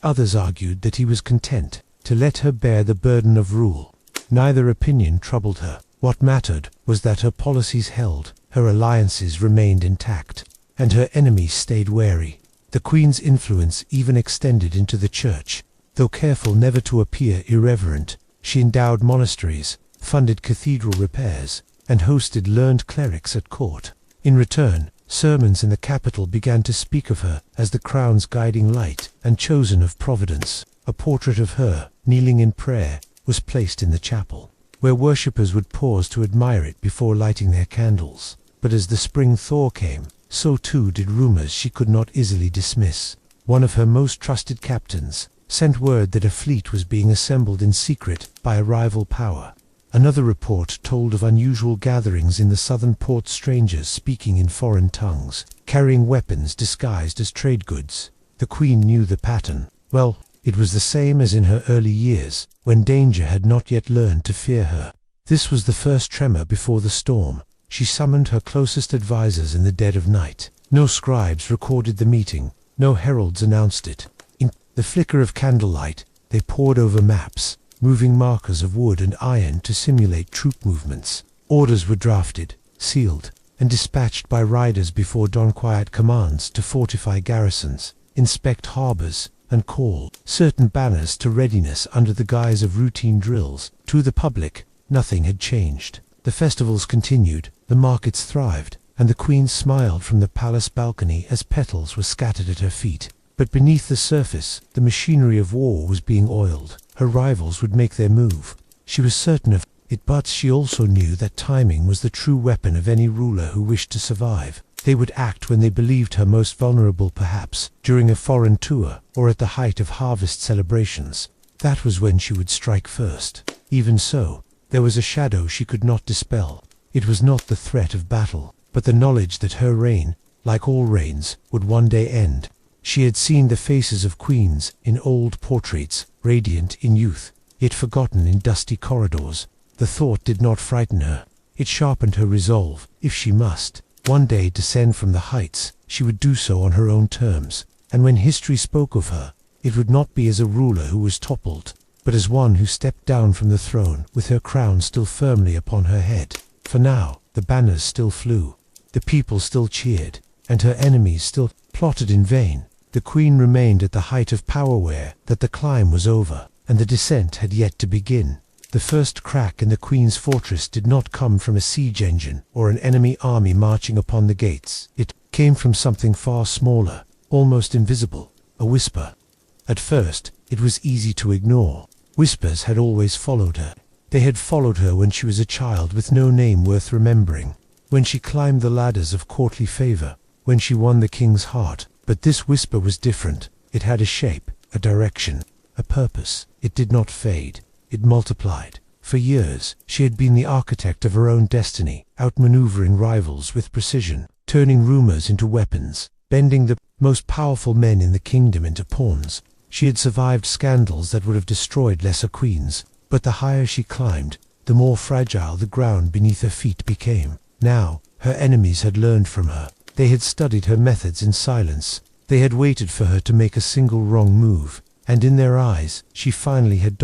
S1: Others argued that he was content to let her bear the burden of rule. Neither opinion troubled her. What mattered was that her policies held, her alliances remained intact, and her enemies stayed wary. The queen's influence even extended into the church. Though careful never to appear irreverent, she endowed monasteries, funded cathedral repairs, and hosted learned clerics at court. In return, sermons in the capital began to speak of her as the crown's guiding light and chosen of Providence. A portrait of her, kneeling in prayer, was placed in the chapel, where worshippers would pause to admire it before lighting their candles. But as the spring thaw came, so too did rumors she could not easily dismiss. One of her most trusted captains sent word that a fleet was being assembled in secret by a rival power. Another report told of unusual gatherings in the southern port, strangers speaking in foreign tongues, carrying weapons disguised as trade goods. The queen knew the pattern. Well, it was the same as in her early years, when danger had not yet learned to fear her. This was the first tremor before the storm. She summoned her closest advisers in the dead of night. No scribes recorded the meeting, no heralds announced it. In the flicker of candlelight, they pored over maps, moving markers of wood and iron to simulate troop movements. Orders were drafted, sealed, and dispatched by riders before dawn. Quiet commands to fortify garrisons, inspect harbors, and call certain banners to readiness under the guise of routine drills. To the public, nothing had changed. The festivals continued, the markets thrived, and the queen smiled from the palace balcony as petals were scattered at her feet. But beneath the surface, the machinery of war was being oiled. Her rivals would make their move. She was certain of it, but she also knew that timing was the true weapon of any ruler who wished to survive. They would act when they believed her most vulnerable, perhaps during a foreign tour or at the height of harvest celebrations. That was when she would strike first. Even so, there was a shadow she could not dispel. It was not the threat of battle, but the knowledge that her reign, like all reigns, would one day end. She had seen the faces of queens in old portraits, radiant in youth, yet forgotten in dusty corridors. The thought did not frighten her. It sharpened her resolve. If she must one day descend from the heights, she would do so on her own terms. And when history spoke of her, it would not be as a ruler who was toppled, but as one who stepped down from the throne with her crown still firmly upon her head. For now, the banners still flew, the people still cheered, and her enemies still plotted in vain. The queen remained at the height of power, aware that the climb was over, and the descent had yet to begin. The first crack in the queen's fortress did not come from a siege engine or an enemy army marching upon the gates. It came from something far smaller, almost invisible, a whisper. At first, it was easy to ignore. Whispers had always followed her. They had followed her when she was a child with no name worth remembering, when she climbed the ladders of courtly favor, when she won the king's heart. But this whisper was different. It had a shape, a direction, a purpose. It did not fade. It multiplied. For years, she had been the architect of her own destiny, outmaneuvering rivals with precision, turning rumors into weapons, bending the most powerful men in the kingdom into pawns. She had survived scandals that would have destroyed lesser queens, but the higher she climbed, the more fragile the ground beneath her feet became. Now, her enemies had learned from her. They had studied her methods in silence. They had waited for her to make a single wrong move, and in their eyes, she finally had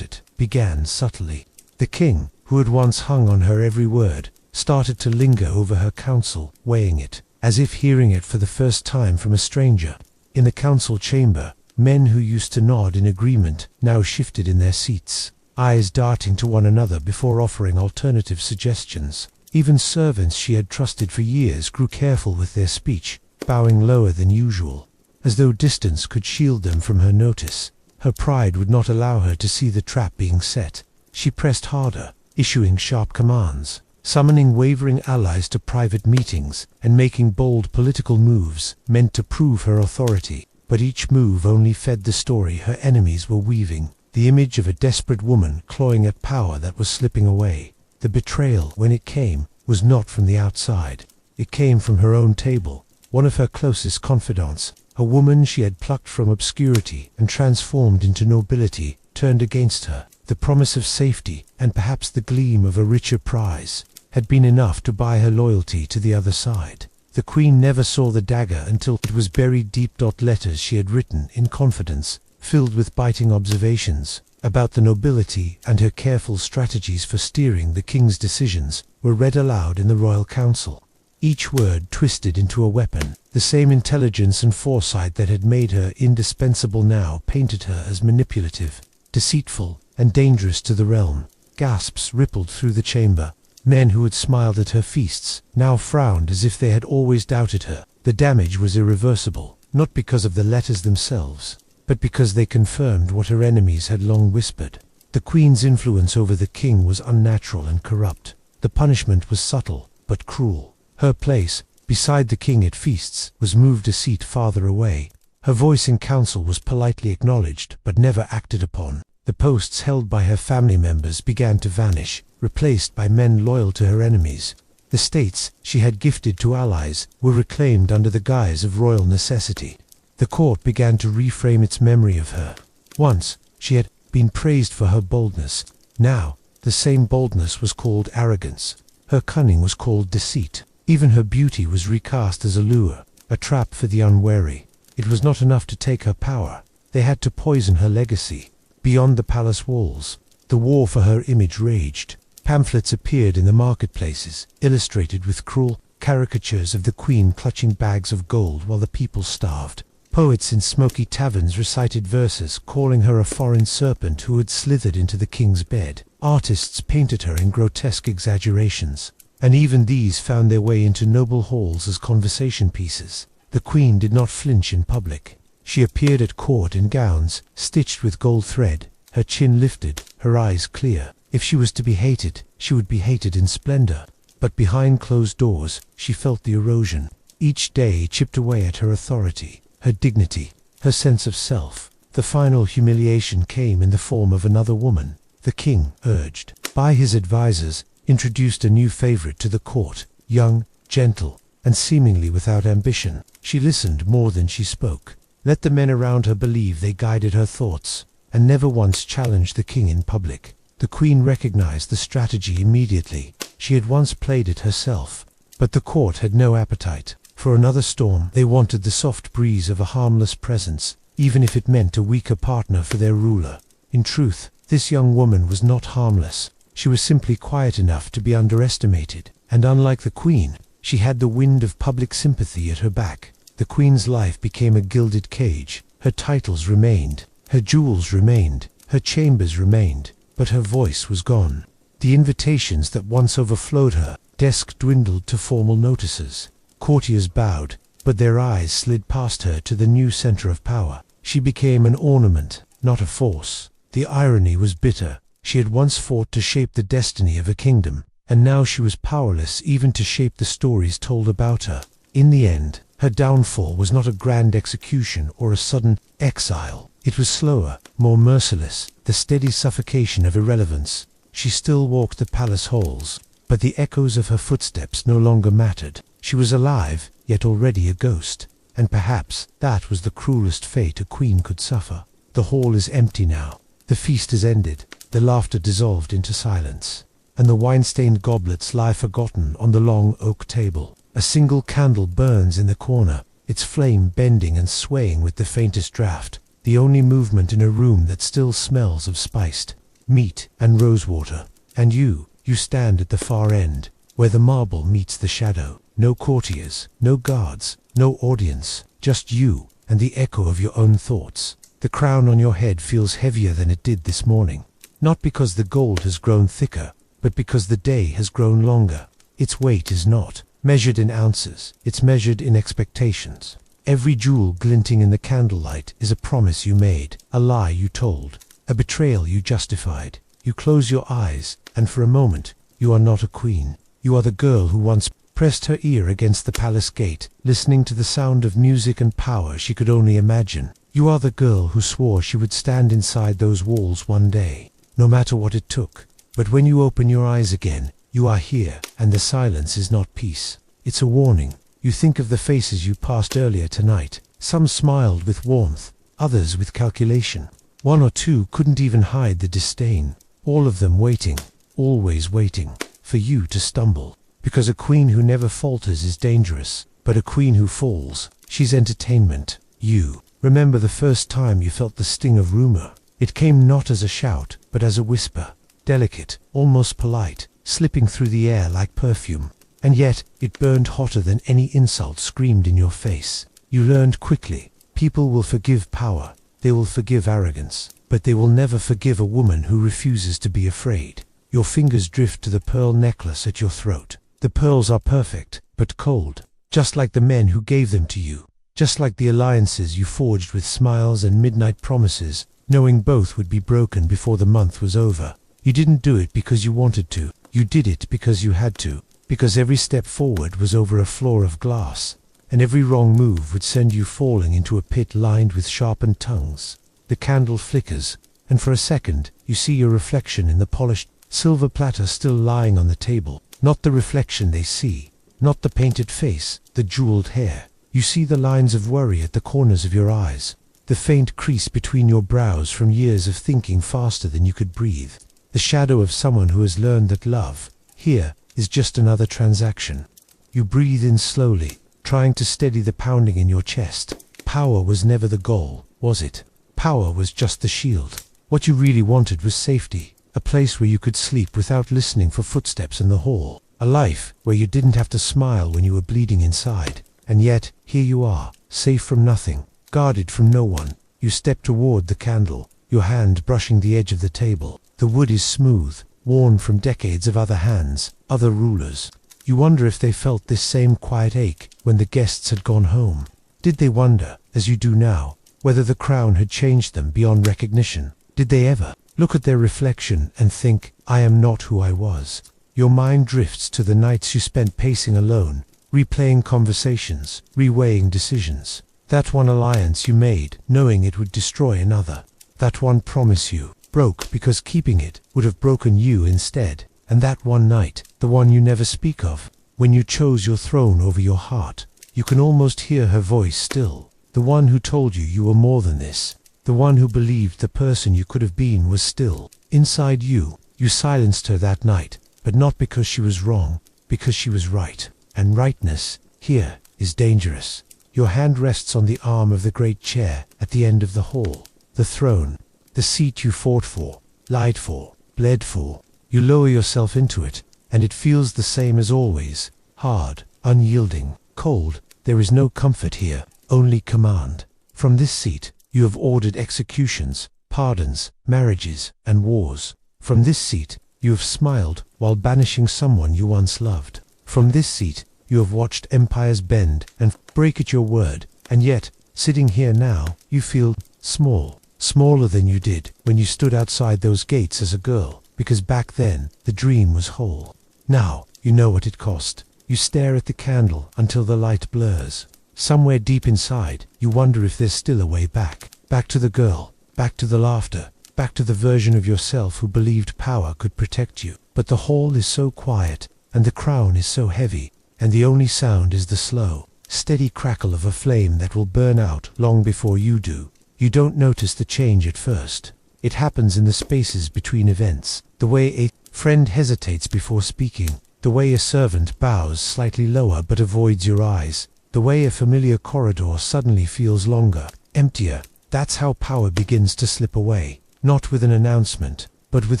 S1: began subtly. The king, who had once hung on her every word, started to linger over her counsel, weighing it, as if hearing it for the first time from a stranger. In the council chamber, men who used to nod in agreement now shifted in their seats, eyes darting to one another before offering alternative suggestions. Even servants she had trusted for years grew careful with their speech, bowing lower than usual, as though distance could shield them from her notice. Her pride would not allow her to see the trap being set. She pressed harder, issuing sharp commands, summoning wavering allies to private meetings, and making bold political moves meant to prove her authority. But each move only fed the story her enemies were weaving, the image of a desperate woman clawing at power that was slipping away. The betrayal, when it came, was not from the outside. It came from her own table. One of her closest confidants, a woman she had plucked from obscurity and transformed into nobility, turned against her. The promise of safety, and perhaps the gleam of a richer prize, had been enough to buy her loyalty to the other side. The queen never saw the dagger until it was buried deep. Letters she had written in confidence, filled with biting observations about the nobility and her careful strategies for steering the king's decisions, were read aloud in the royal council. Each word twisted into a weapon. The same intelligence and foresight that had made her indispensable now painted her as manipulative, deceitful, and dangerous to the realm. Gasps rippled through the chamber. Men who had smiled at her feasts now frowned as if they had always doubted her. The damage was irreversible, not because of the letters themselves, but because they confirmed what her enemies had long whispered. The queen's influence over the king was unnatural and corrupt. The punishment was subtle, but cruel. Her place, beside the king at feasts, was moved a seat farther away. Her voice in council was politely acknowledged, but never acted upon. The posts held by her family members began to vanish, replaced by men loyal to her enemies. The states she had gifted to allies were reclaimed under the guise of royal necessity. The court began to reframe its memory of her. Once, she had been praised for her boldness. Now, the same boldness was called arrogance. Her cunning was called deceit. Even her beauty was recast as a lure, a trap for the unwary. It was not enough to take her power. They had to poison her legacy. Beyond the palace walls, The war for her image raged. Pamphlets appeared in the marketplaces, illustrated with cruel caricatures of the queen clutching bags of gold while the people starved. Poets in smoky taverns recited verses calling her a foreign serpent who had slithered into the king's bed. Artists painted her in grotesque exaggerations, and even these found their way into noble halls as conversation pieces. The queen did not flinch in public. She appeared at court in gowns stitched with gold thread, her chin lifted, her eyes clear. If she was to be hated, she would be hated in splendor. But behind closed doors, she felt the erosion. Each day chipped away at her authority, her dignity, her sense of self. The final humiliation came in the form of another woman. The king, urged by his advisors, introduced a new favorite to the court, young, gentle, and seemingly without ambition. She listened more than she spoke. Let the men around her believe they guided her thoughts, and never once challenged the king in public. The queen recognized the strategy immediately. She had once played it herself. But the court had no appetite for another storm. They wanted the soft breeze of a harmless presence, even if it meant a weaker partner for their ruler. In truth, this young woman was not harmless. She was simply quiet enough to be underestimated, and unlike the queen, she had the wind of public sympathy at her back. The queen's life became a gilded cage. Her titles remained, her jewels remained, her chambers remained, but her voice was gone. The invitations that once overflowed her desk dwindled to formal notices. Courtiers bowed, but their eyes slid past her to the new center of power. She became an ornament, not a force. The irony was bitter. She had once fought to shape the destiny of a kingdom, and now she was powerless even to shape the stories told about her. In the end, her downfall was not a grand execution or a sudden exile. It was slower, more merciless, the steady suffocation of irrelevance. She still walked the palace halls, but the echoes of her footsteps no longer mattered. She was alive, yet already a ghost, and perhaps that was the cruelest fate a queen could suffer. The hall is empty now. The feast is ended, the laughter dissolved into silence, and the wine-stained goblets lie forgotten on the long oak table. A single candle burns in the corner, its flame bending and swaying with the faintest draught, the only movement in a room that still smells of spiced meat and rosewater. And you stand at the far end, where the marble meets the shadow. No courtiers, no guards, no audience, just you and the echo of your own thoughts. The crown on your head feels heavier than it did this morning, not because the gold has grown thicker, but because the day has grown longer. Its weight is not measured in ounces, it's measured in expectations. Every jewel glinting in the candlelight is a promise you made, a lie you told, a betrayal you justified. You close your eyes, and for a moment, you are not a queen. You are the girl who once pressed her ear against the palace gate, listening to the sound of music and power she could only imagine. You are the girl who swore she would stand inside those walls one day, no matter what it took. But when you open your eyes again, you are here, and the silence is not peace. It's a warning. You think of the faces you passed earlier tonight. Some smiled with warmth, others with calculation. One or two couldn't even hide the disdain. All of them waiting, always waiting, for you to stumble. Because a queen who never falters is dangerous, but a queen who falls, she's entertainment. You remember the first time you felt the sting of rumor. It came not as a shout, but as a whisper, delicate, almost polite, slipping through the air like perfume. And yet, it burned hotter than any insult screamed in your face. You learned quickly, people will forgive power, they will forgive arrogance, but they will never forgive a woman who refuses to be afraid. Your fingers drift to the pearl necklace at your throat. The pearls are perfect, but cold, just like the men who gave them to you, just like the alliances you forged with smiles and midnight promises, knowing both would be broken before the month was over. You didn't do it because you wanted to, you did it because you had to, because every step forward was over a floor of glass, and every wrong move would send you falling into a pit lined with sharpened tongues. The candle flickers, and for a second you see your reflection in the polished silver platter still lying on the table. Not the reflection they see, not the painted face, the jeweled hair. You see the lines of worry at the corners of your eyes, the faint crease between your brows from years of thinking faster than you could breathe. The shadow of someone who has learned that love, here, is just another transaction. You breathe in slowly, trying to steady the pounding in your chest. Power was never the goal, was it? Power was just the shield. What you really wanted was safety. A place where you could sleep without listening for footsteps in the hall. A life where you didn't have to smile when you were bleeding inside. And yet, here you are, safe from nothing, guarded from no one. You step toward the candle, your hand brushing the edge of the table. The wood is smooth, worn from decades of other hands, other rulers. You wonder if they felt this same quiet ache when the guests had gone home. Did they wonder, as you do now, whether the crown had changed them beyond recognition? Did they ever look at their reflection and think, I am not who I was? Your mind drifts to the nights you spent pacing alone, replaying conversations, reweighing decisions. That one alliance you made, knowing it would destroy another. That one promise you broke because keeping it would have broken you instead. And that one night, the one you never speak of, when you chose your throne over your heart. You can almost hear her voice still. The one who told you you were more than this. The one who believed the person you could have been was still inside you. You silenced her that night, but not because she was wrong, because she was right. And rightness, here, is dangerous. Your hand rests on the arm of the great chair at the end of the hall. The throne, the seat you fought for, lied for, bled for. You lower yourself into it, and it feels the same as always. Hard, unyielding, cold. There is no comfort here, only command. From this seat, you have ordered executions, pardons, marriages, and wars. From this seat, you have smiled while banishing someone you once loved. From this seat, you have watched empires bend and break at your word, and yet, sitting here now, you feel small, smaller than you did when you stood outside those gates as a girl, because back then, the dream was whole. Now, you know what it cost. You stare at the candle until the light blurs. Somewhere deep inside, you wonder if there's still a way back. Back to the girl, back to the laughter, back to the version of yourself who believed power could protect you. But the hall is so quiet, and the crown is so heavy, and the only sound is the slow, steady crackle of a flame that will burn out long before you do. You don't notice the change at first. It happens in the spaces between events, the way a friend hesitates before speaking, the way a servant bows slightly lower but avoids your eyes, the way a familiar corridor suddenly feels longer, emptier. That's how power begins to slip away, not with an announcement, but with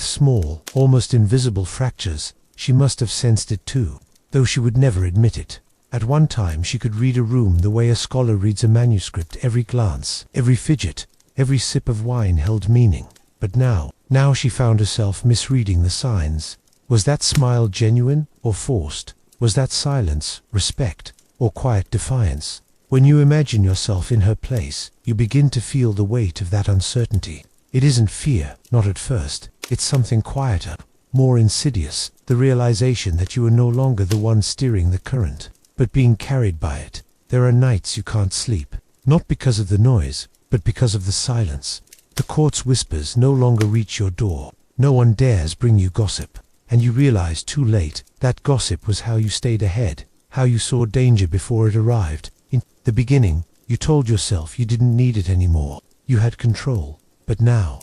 S1: small, almost invisible fractures. She must have sensed it too, though she would never admit it. At one time she could read a room the way a scholar reads a manuscript. Every glance, every fidget, every sip of wine held meaning. But now she found herself misreading the signs. Was that smile genuine or forced? Was that silence respect or quiet defiance? When you imagine yourself in her place, you begin to feel the weight of that uncertainty. It isn't fear, not at first. It's something quieter, more insidious, the realization that you are no longer the one steering the current, but being carried by it. There are nights you can't sleep, not because of the noise, but because of the silence. The court's whispers no longer reach your door. No one dares bring you gossip. And you realize too late that gossip was how you stayed ahead, how you saw danger before it arrived. In the beginning, you told yourself you didn't need it anymore. You had control. But now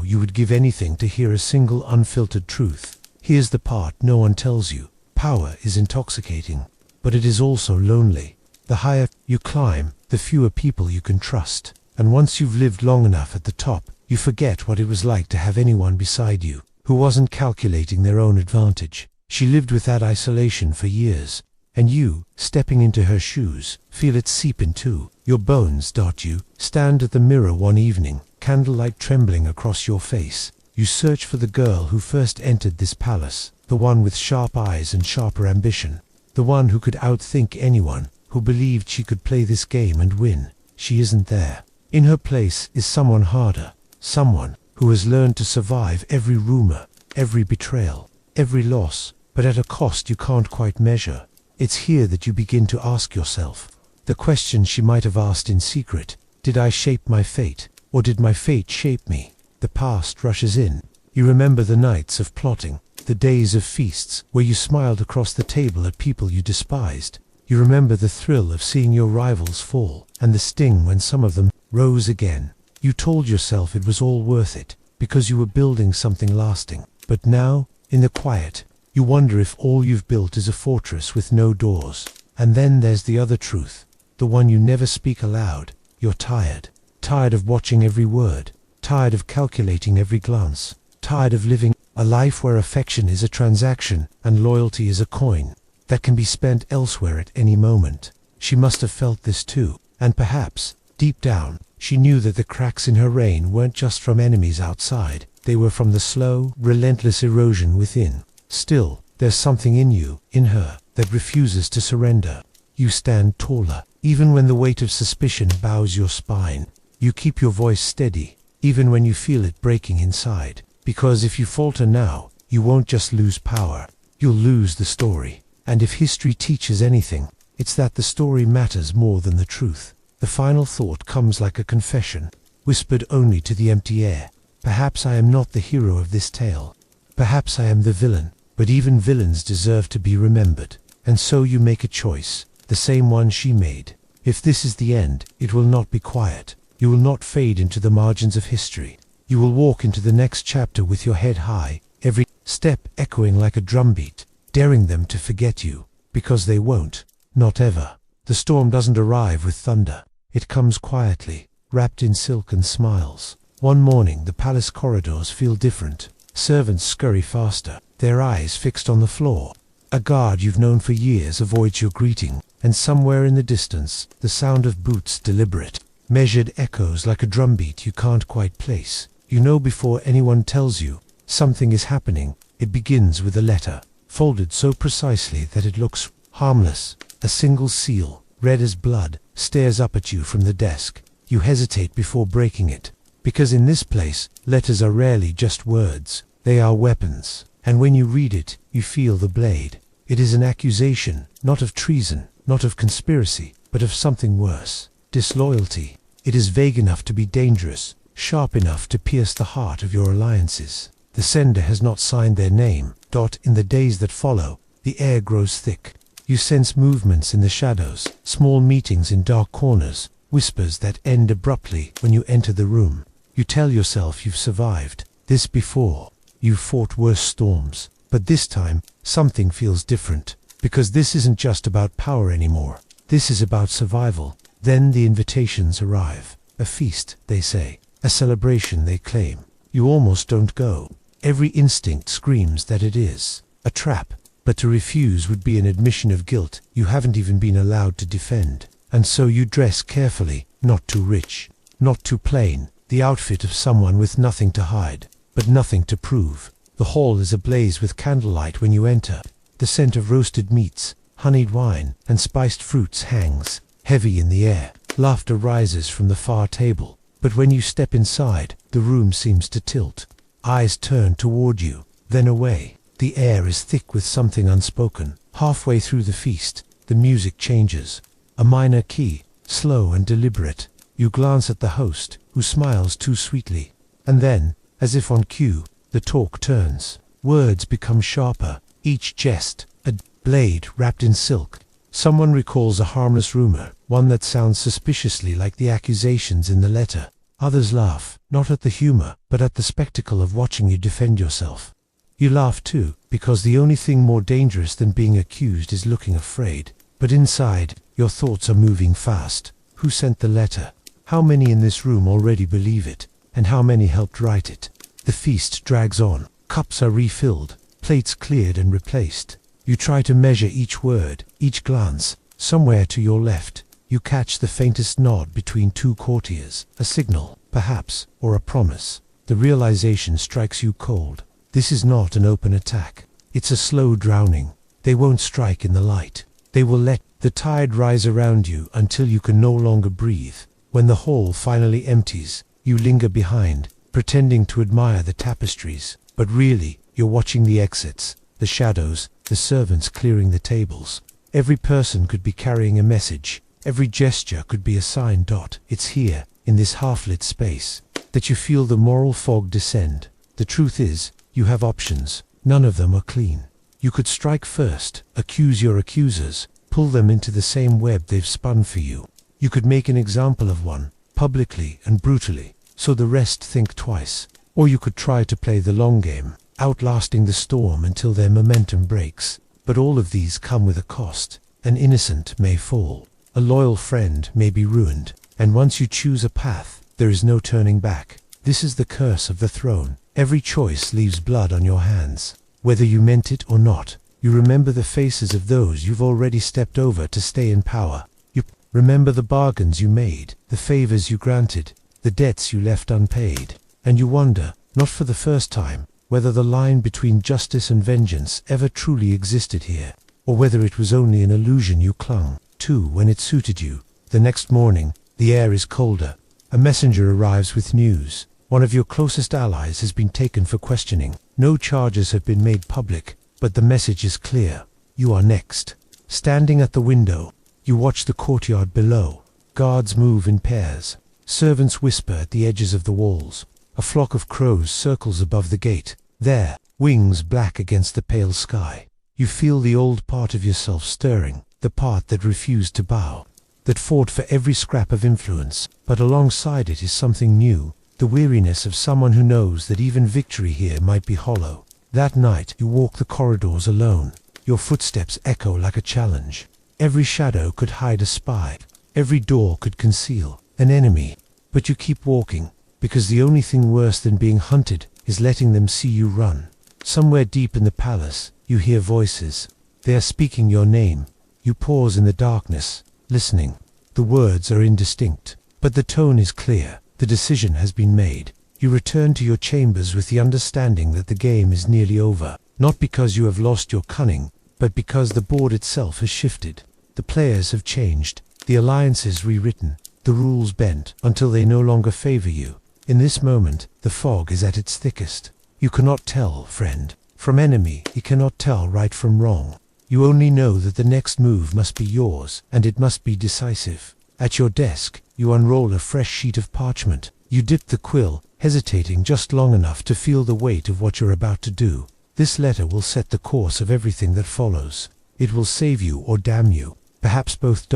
S1: you would give anything to hear a single unfiltered truth. Here's the part no one tells you. Power is intoxicating, but it is also lonely. The higher you climb, the fewer people you can trust. And once you've lived long enough at the top, you forget what it was like to have anyone beside you who wasn't calculating their own advantage. She lived with that isolation for years, and you, stepping into her shoes, feel it seep into your bones. You stand at the mirror one evening, candlelight trembling across your face. You search for the girl who first entered this palace, the one with sharp eyes and sharper ambition, the one who could outthink anyone, who believed she could play this game and win. She isn't there. In her place is someone harder, someone who has learned to survive every rumor, every betrayal, every loss, but at a cost you can't quite measure. It's here that you begin to ask yourself the question she might have asked in secret. Did I shape my fate, or did my fate shape me? The past rushes in. You remember the nights of plotting, the days of feasts where you smiled across the table at people you despised. You remember the thrill of seeing your rivals fall, and the sting when some of them rose again. You told yourself it was all worth it, because you were building something lasting. But now, in the quiet, you wonder if all you've built is a fortress with no doors. And then there's the other truth, the one you never speak aloud. You're tired. Tired of watching every word. Tired of calculating every glance. tired of living a life where affection is a transaction and loyalty is a coin that can be spent elsewhere at any moment. She must have felt this too, and perhaps, deep down, she knew that the cracks in her reign weren't just from enemies outside, they were from the slow, relentless erosion within. Still, there's something in you, in her, that refuses to surrender. You stand taller, even when the weight of suspicion bows your spine. You keep your voice steady, even when you feel it breaking inside. Because if you falter now, you won't just lose power, you'll lose the story. And if history teaches anything, it's that the story matters more than the truth. The final thought comes like a confession, whispered only to the empty air. Perhaps I am not the hero of this tale. Perhaps I am the villain, but even villains deserve to be remembered. And so you make a choice, the same one she made. If this is the end, it will not be quiet. You will not fade into the margins of history. You will walk into the next chapter with your head high, every step echoing like a drumbeat, daring them to forget you, because they won't, not ever. The storm doesn't arrive with thunder. It comes quietly, wrapped in silk and smiles. One morning the palace corridors feel different. Servants scurry faster, their eyes fixed on the floor. A guard you've known for years avoids your greeting, and somewhere in the distance, the sound of boots deliberate, measured echoes like a drumbeat you can't quite place. You know before anyone tells you, something is happening. It begins with a letter, folded so precisely that it looks harmless. A single seal, red as blood, stares up at you from the desk. You hesitate before breaking it, because in this place, letters are rarely just words. They are weapons, and when you read it, you feel the blade. It is an accusation, not of treason, not of conspiracy, but of something worse, disloyalty. It is vague enough to be dangerous, sharp enough to pierce the heart of your alliances. The sender has not signed their name. In the days that follow, the air grows thick. You sense movements in the shadows, small meetings in dark corners, whispers that end abruptly when you enter the room. You tell yourself you've survived this before. You've fought worse storms, but this time, something feels different, because this isn't just about power anymore. This is about survival. Then the invitations arrive. A feast, they say. A celebration, they claim. You almost don't go. Every instinct screams that it is a trap, but to refuse would be an admission of guilt you haven't even been allowed to defend. And so you dress carefully, not too rich, not too plain, the outfit of someone with nothing to hide, but nothing to prove. The hall is ablaze with candlelight when you enter. The scent of roasted meats, honeyed wine, and spiced fruits hangs heavy in the air. Laughter rises from the far table, but when you step inside, the room seems to tilt. Eyes turn toward you, then away. The air is thick with something unspoken. Halfway through the feast, the music changes. A minor key, slow and deliberate. You glance at the host, who smiles too sweetly. And then, as if on cue, the talk turns. Words become sharper, each jest a blade wrapped in silk. Someone recalls a harmless rumor, one that sounds suspiciously like the accusations in the letter. Others laugh, not at the humor, but at the spectacle of watching you defend yourself. You laugh too, because the only thing more dangerous than being accused is looking afraid. But inside, your thoughts are moving fast. Who sent the letter? How many in this room already believe it? And how many helped write it? The feast drags on. Cups are refilled, plates cleared and replaced. You try to measure each word, each glance. Somewhere to your left, you catch the faintest nod between two courtiers. A signal, perhaps, or a promise. The realization strikes you cold. This is not an open attack. It's a slow drowning. They won't strike in the light. They will let the tide rise around you until you can no longer breathe. When the hall finally empties, you linger behind, pretending to admire the tapestries. But really, you're watching the exits, the shadows, the servants clearing the tables. Every person could be carrying a message. Every gesture could be a sign. It's here, in this half-lit space, that you feel the moral fog descend. The truth is, you have options. None of them are clean. You could strike first, accuse your accusers, pull them into the same web they've spun for you. You could make an example of one, publicly and brutally, so the rest think twice. Or you could try to play the long game, outlasting the storm until their momentum breaks. But all of these come with a cost. An innocent may fall. A loyal friend may be ruined. And once you choose a path, there is no turning back. This is the curse of the throne. Every choice leaves blood on your hands. Whether you meant it or not, you remember the faces of those you've already stepped over to stay in power. You remember the bargains you made, the favors you granted, the debts you left unpaid. And you wonder, not for the first time, whether the line between justice and vengeance ever truly existed here, or whether it was only an illusion you clung to when it suited you. The next morning, the air is colder. A messenger arrives with news. One of your closest allies has been taken for questioning. No charges have been made public, but the message is clear. You are next. Standing at the window, you watch the courtyard below. Guards move in pairs. Servants whisper at the edges of the walls. A flock of crows circles above the gate. There, wings black against the pale sky. You feel the old part of yourself stirring, the part that refused to bow, that fought for every scrap of influence, but alongside it is something new, the weariness of someone who knows that even victory here might be hollow. That night, you walk the corridors alone. Your footsteps echo like a challenge. Every shadow could hide a spy. Every door could conceal an enemy. But you keep walking, because the only thing worse than being hunted is letting them see you run. Somewhere deep in the palace, you hear voices. They are speaking your name. You pause in the darkness, listening. The words are indistinct, but the tone is clear. The decision has been made. You return to your chambers with the understanding that the game is nearly over, not because you have lost your cunning, but because the board itself has shifted. The players have changed, the alliances rewritten, the rules bent until they no longer favor you. In this moment, the fog is at its thickest. You cannot tell friend from enemy. You cannot tell right from wrong. You only know that the next move must be yours, and it must be decisive. At your desk, you unroll a fresh sheet of parchment. You dip the quill, hesitating just long enough to feel the weight of what you're about to do. This letter will set the course of everything that follows. It will save you or damn you, perhaps both.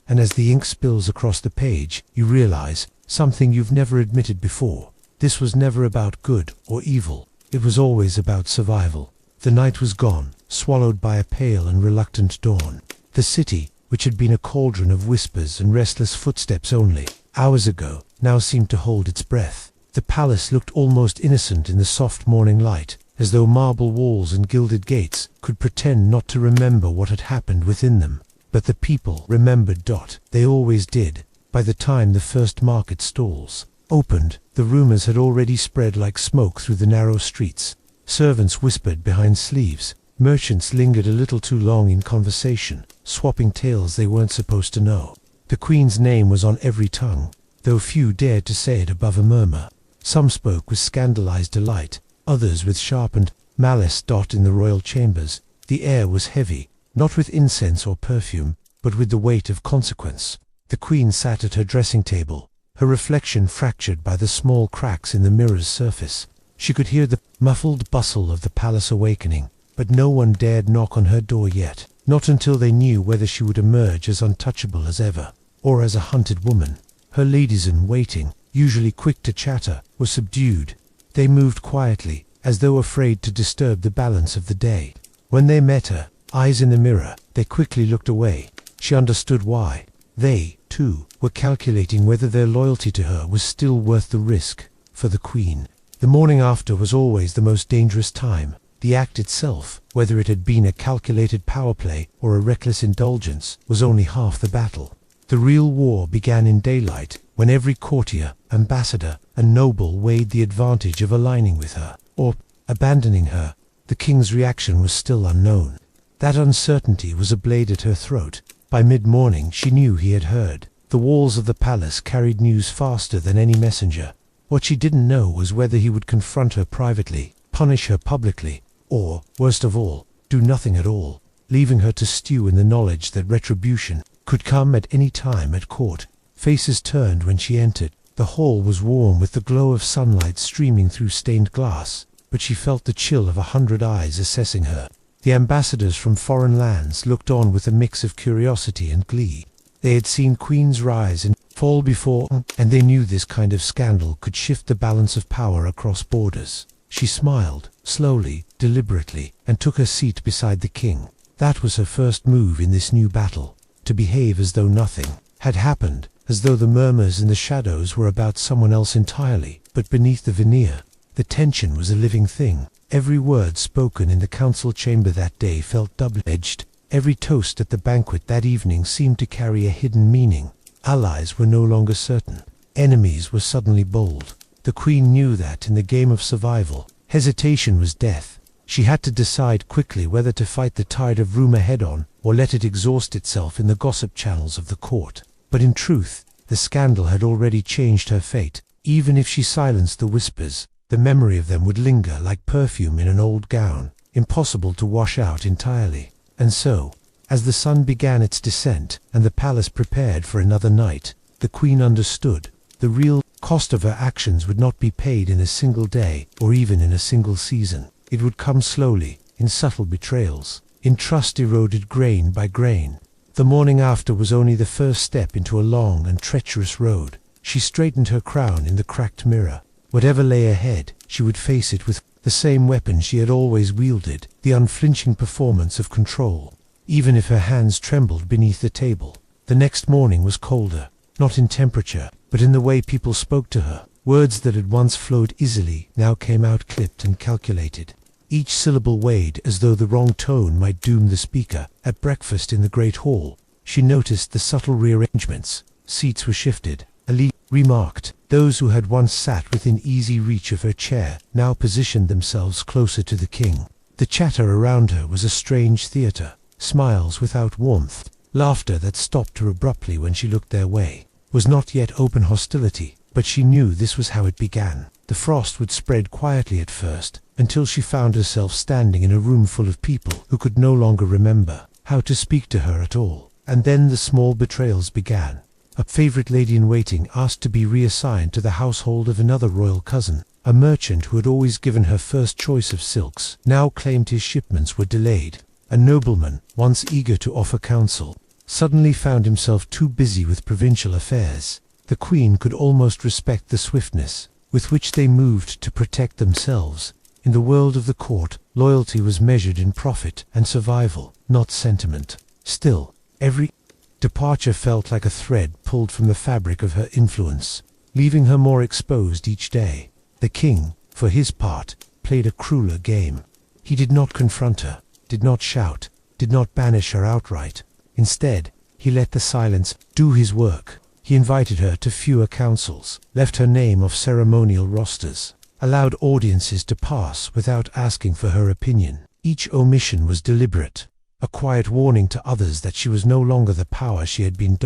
S1: And as the ink spills across the page, you realize something you've never admitted before. This was never about good or evil. It was always about survival. The night was gone, swallowed by a pale and reluctant dawn. The city, which had been a cauldron of whispers and restless footsteps only hours ago, now seemed to hold its breath. The palace looked almost innocent in the soft morning light, as though marble walls and gilded gates could pretend not to remember what had happened within them. But the people remembered. They always did. By the time the first market stalls opened, the rumors had already spread like smoke through the narrow streets. Servants whispered behind sleeves. Merchants lingered a little too long in conversation, swapping tales they weren't supposed to know. The Queen's name was on every tongue, though few dared to say it above a murmur. Some spoke with scandalized delight, others with sharpened malice. In the royal chambers, the air was heavy, not with incense or perfume, but with the weight of consequence. The Queen sat at her dressing table, her reflection fractured by the small cracks in the mirror's surface. She could hear the muffled bustle of the palace awakening, but no one dared knock on her door yet, not until they knew whether she would emerge as untouchable as ever, or as a hunted woman. Her ladies-in-waiting, usually quick to chatter, were subdued. They moved quietly, as though afraid to disturb the balance of the day. When they met her, eyes in the mirror, they quickly looked away. She understood why. They, too, were calculating whether their loyalty to her was still worth the risk. For the Queen, the morning after was always the most dangerous time. The act itself, whether it had been a calculated power play or a reckless indulgence, was only half the battle. The real war began in daylight, when every courtier, ambassador, and noble weighed the advantage of aligning with her, or abandoning her. The king's reaction was still unknown. That uncertainty was a blade at her throat. By mid-morning she knew he had heard. The walls of the palace carried news faster than any messenger. What she didn't know was whether he would confront her privately, punish her publicly, or, worst of all, do nothing at all, leaving her to stew in the knowledge that retribution could come at any time at court. Faces turned when she entered. The hall was warm with the glow of sunlight streaming through stained glass, but she felt the chill of 100 eyes assessing her. The ambassadors from foreign lands looked on with a mix of curiosity and glee. They had seen queens rise and fall before, and they knew this kind of scandal could shift the balance of power across borders. She smiled, slowly, deliberately, and took her seat beside the king. That was her first move in this new battle, to behave as though nothing had happened, as though the murmurs in the shadows were about someone else entirely. But beneath the veneer, The tension was a living thing. Every word spoken in the council chamber that day felt double-edged. Every toast at the banquet that evening seemed to carry a hidden meaning. Allies were no longer certain. Enemies were suddenly bold. The queen knew that in the game of survival, hesitation was death. She had to decide quickly whether to fight the tide of rumor head-on or let it exhaust itself in the gossip channels of the court. But in truth, the scandal had already changed her fate. Even if she silenced the whispers, the memory of them would linger like perfume in an old gown, impossible to wash out entirely. And so, as the sun began its descent and the palace prepared for another night, the queen understood. The real cost of her actions would not be paid in a single day or even in a single season. It would come slowly, in subtle betrayals, in trust eroded grain by grain. The morning after was only the first step into a long and treacherous road. She straightened her crown in the cracked mirror. Whatever lay ahead, she would face it with the same weapon she had always wielded, the unflinching performance of control, even if her hands trembled beneath the table. The next morning was colder, not in temperature, but in the way people spoke to her. Words that had once flowed easily now came out clipped and calculated. Each syllable weighed as though the wrong tone might doom the speaker. At breakfast in the great hall, she noticed the subtle rearrangements. Seats were shifted. Ali remarked. Those who had once sat within easy reach of her chair now positioned themselves closer to the king. The chatter around her was a strange theatre. Smiles without warmth, laughter that stopped her abruptly when she looked their way. Was not yet open hostility, but she knew this was how it began. The frost would spread quietly at first, until she found herself standing in a room full of people who could no longer remember how to speak to her at all. And then the small betrayals began. A favorite lady-in-waiting asked to be reassigned to the household of another royal cousin. A merchant who had always given her first choice of silks now claimed his shipments were delayed. A nobleman, once eager to offer counsel, suddenly found himself too busy with provincial affairs. The queen could almost respect the swiftness with which they moved to protect themselves. In the world of the court, loyalty was measured in profit and survival, not sentiment. Still, every departure felt like a thread pulled from the fabric of her influence, leaving her more exposed each day. The king, for his part, played a crueler game. He did not confront her, did not shout, did not banish her outright. Instead, he let the silence do his work. He invited her to fewer councils, left her name off ceremonial rosters, allowed audiences to pass without asking for her opinion. Each omission was deliberate, a quiet warning to others that she was no longer the power she had been.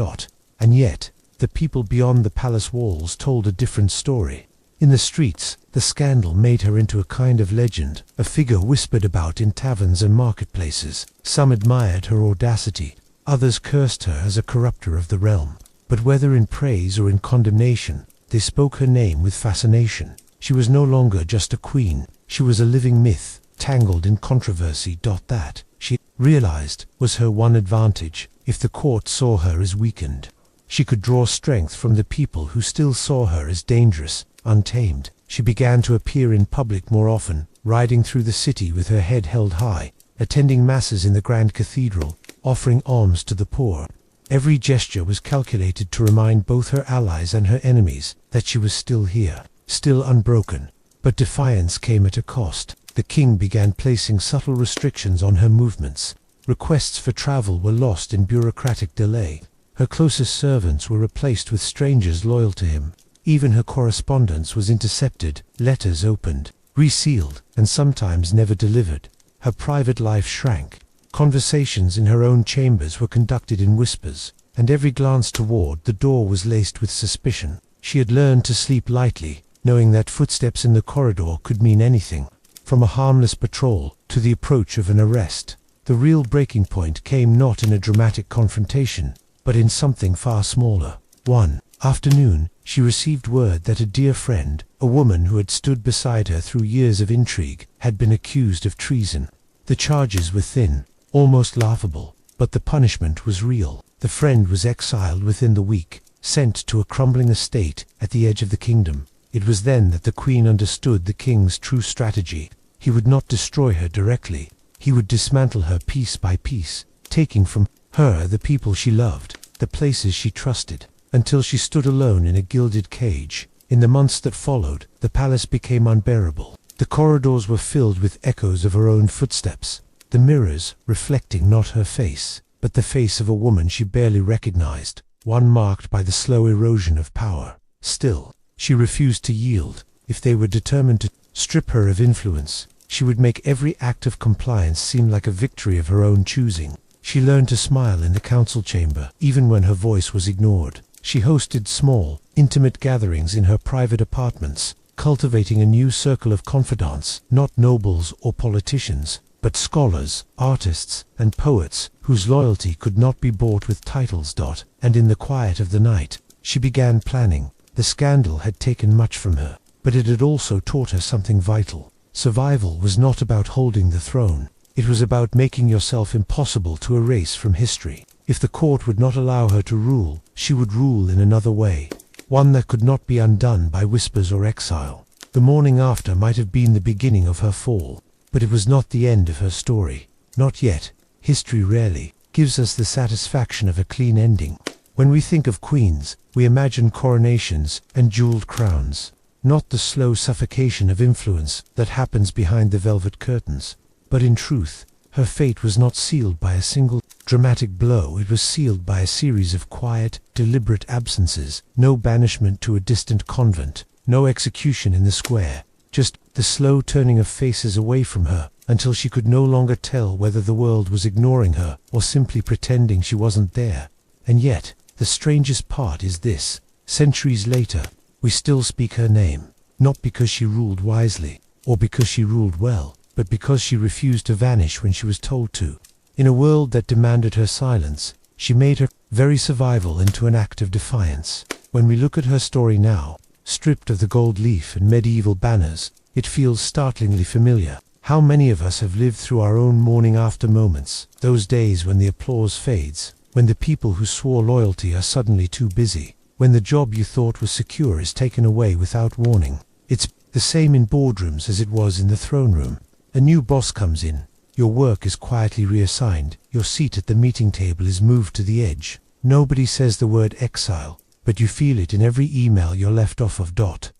S1: And yet, the people beyond the palace walls told a different story. In the streets, the scandal made her into a kind of legend, a figure whispered about in taverns and marketplaces. Some admired her audacity, others cursed her as a corrupter of the realm. But whether in praise or in condemnation, they spoke her name with fascination. She was no longer just a queen, she was a living myth, tangled in controversy. That, she realized, was her one advantage. If the court saw her as weakened, she could draw strength from the people who still saw her as dangerous, untamed. She began to appear in public more often, riding through the city with her head held high, attending masses in the grand cathedral, offering alms to the poor. Every gesture was calculated to remind both her allies and her enemies that she was still here, still unbroken. But defiance came at a cost. The king began placing subtle restrictions on her movements. Requests for travel were lost in bureaucratic delay. Her closest servants were replaced with strangers loyal to him. Even her correspondence was intercepted, letters opened, resealed, and sometimes never delivered. Her private life shrank. Conversations in her own chambers were conducted in whispers, and every glance toward the door was laced with suspicion. She had learned to sleep lightly, knowing that footsteps in the corridor could mean anything, from a harmless patrol to the approach of an arrest. The real breaking point came not in a dramatic confrontation, but in something far smaller. One afternoon, she received word that a dear friend, a woman who had stood beside her through years of intrigue, had been accused of treason. The charges were thin, almost laughable, but the punishment was real. The friend was exiled within the week, sent to a crumbling estate at the edge of the kingdom. It was then that the queen understood the king's true strategy. He would not destroy her directly. He would dismantle her piece by piece, taking from her the people she loved, the places she trusted, until she stood alone in a gilded cage, In the months that followed, the palace became unbearable. The corridors were filled with echoes of her own footsteps, the mirrors reflecting not her face, but the face of a woman she barely recognized, one marked by the slow erosion of power. Still, she refused to yield. If they were determined to strip her of influence, she would make every act of compliance seem like a victory of her own choosing. She learned to smile in the council chamber, even when her voice was ignored. She hosted small, intimate gatherings in her private apartments, cultivating a new circle of confidants, not nobles or politicians, but scholars, artists, and poets whose loyalty could not be bought with titles. And in the quiet of the night, she began planning. The scandal had taken much from her, but it had also taught her something vital. Survival was not about holding the throne. It was about making yourself impossible to erase from history. If the court would not allow her to rule, she would rule in another way, one that could not be undone by whispers or exile. The morning after might have been the beginning of her fall, but it was not the end of her story. Not yet. History rarely gives us the satisfaction of a clean ending. When we think of queens, we imagine coronations and jeweled crowns, not the slow suffocation of influence that happens behind the velvet curtains. But in truth, her fate was not sealed by a single dramatic blow. It was sealed by a series of quiet, deliberate absences. No banishment to a distant convent, no execution in the square, just the slow turning of faces away from her, until she could no longer tell whether the world was ignoring her or simply pretending she wasn't there. And yet, the strangest part is this: centuries later, we still speak her name, not because she ruled wisely, or because she ruled well, but because she refused to vanish when she was told to. In a world that demanded her silence, she made her very survival into an act of defiance. When we look at her story now, stripped of the gold leaf and medieval banners, it feels startlingly familiar. How many of us have lived through our own morning after moments, those days when the applause fades, when the people who swore loyalty are suddenly too busy, when the job you thought was secure is taken away without warning. It's the same in boardrooms as it was in the throne room. A new boss comes in, your work is quietly reassigned, your seat at the meeting table is moved to the edge. Nobody says the word exile, but you feel it in every email you're left off of.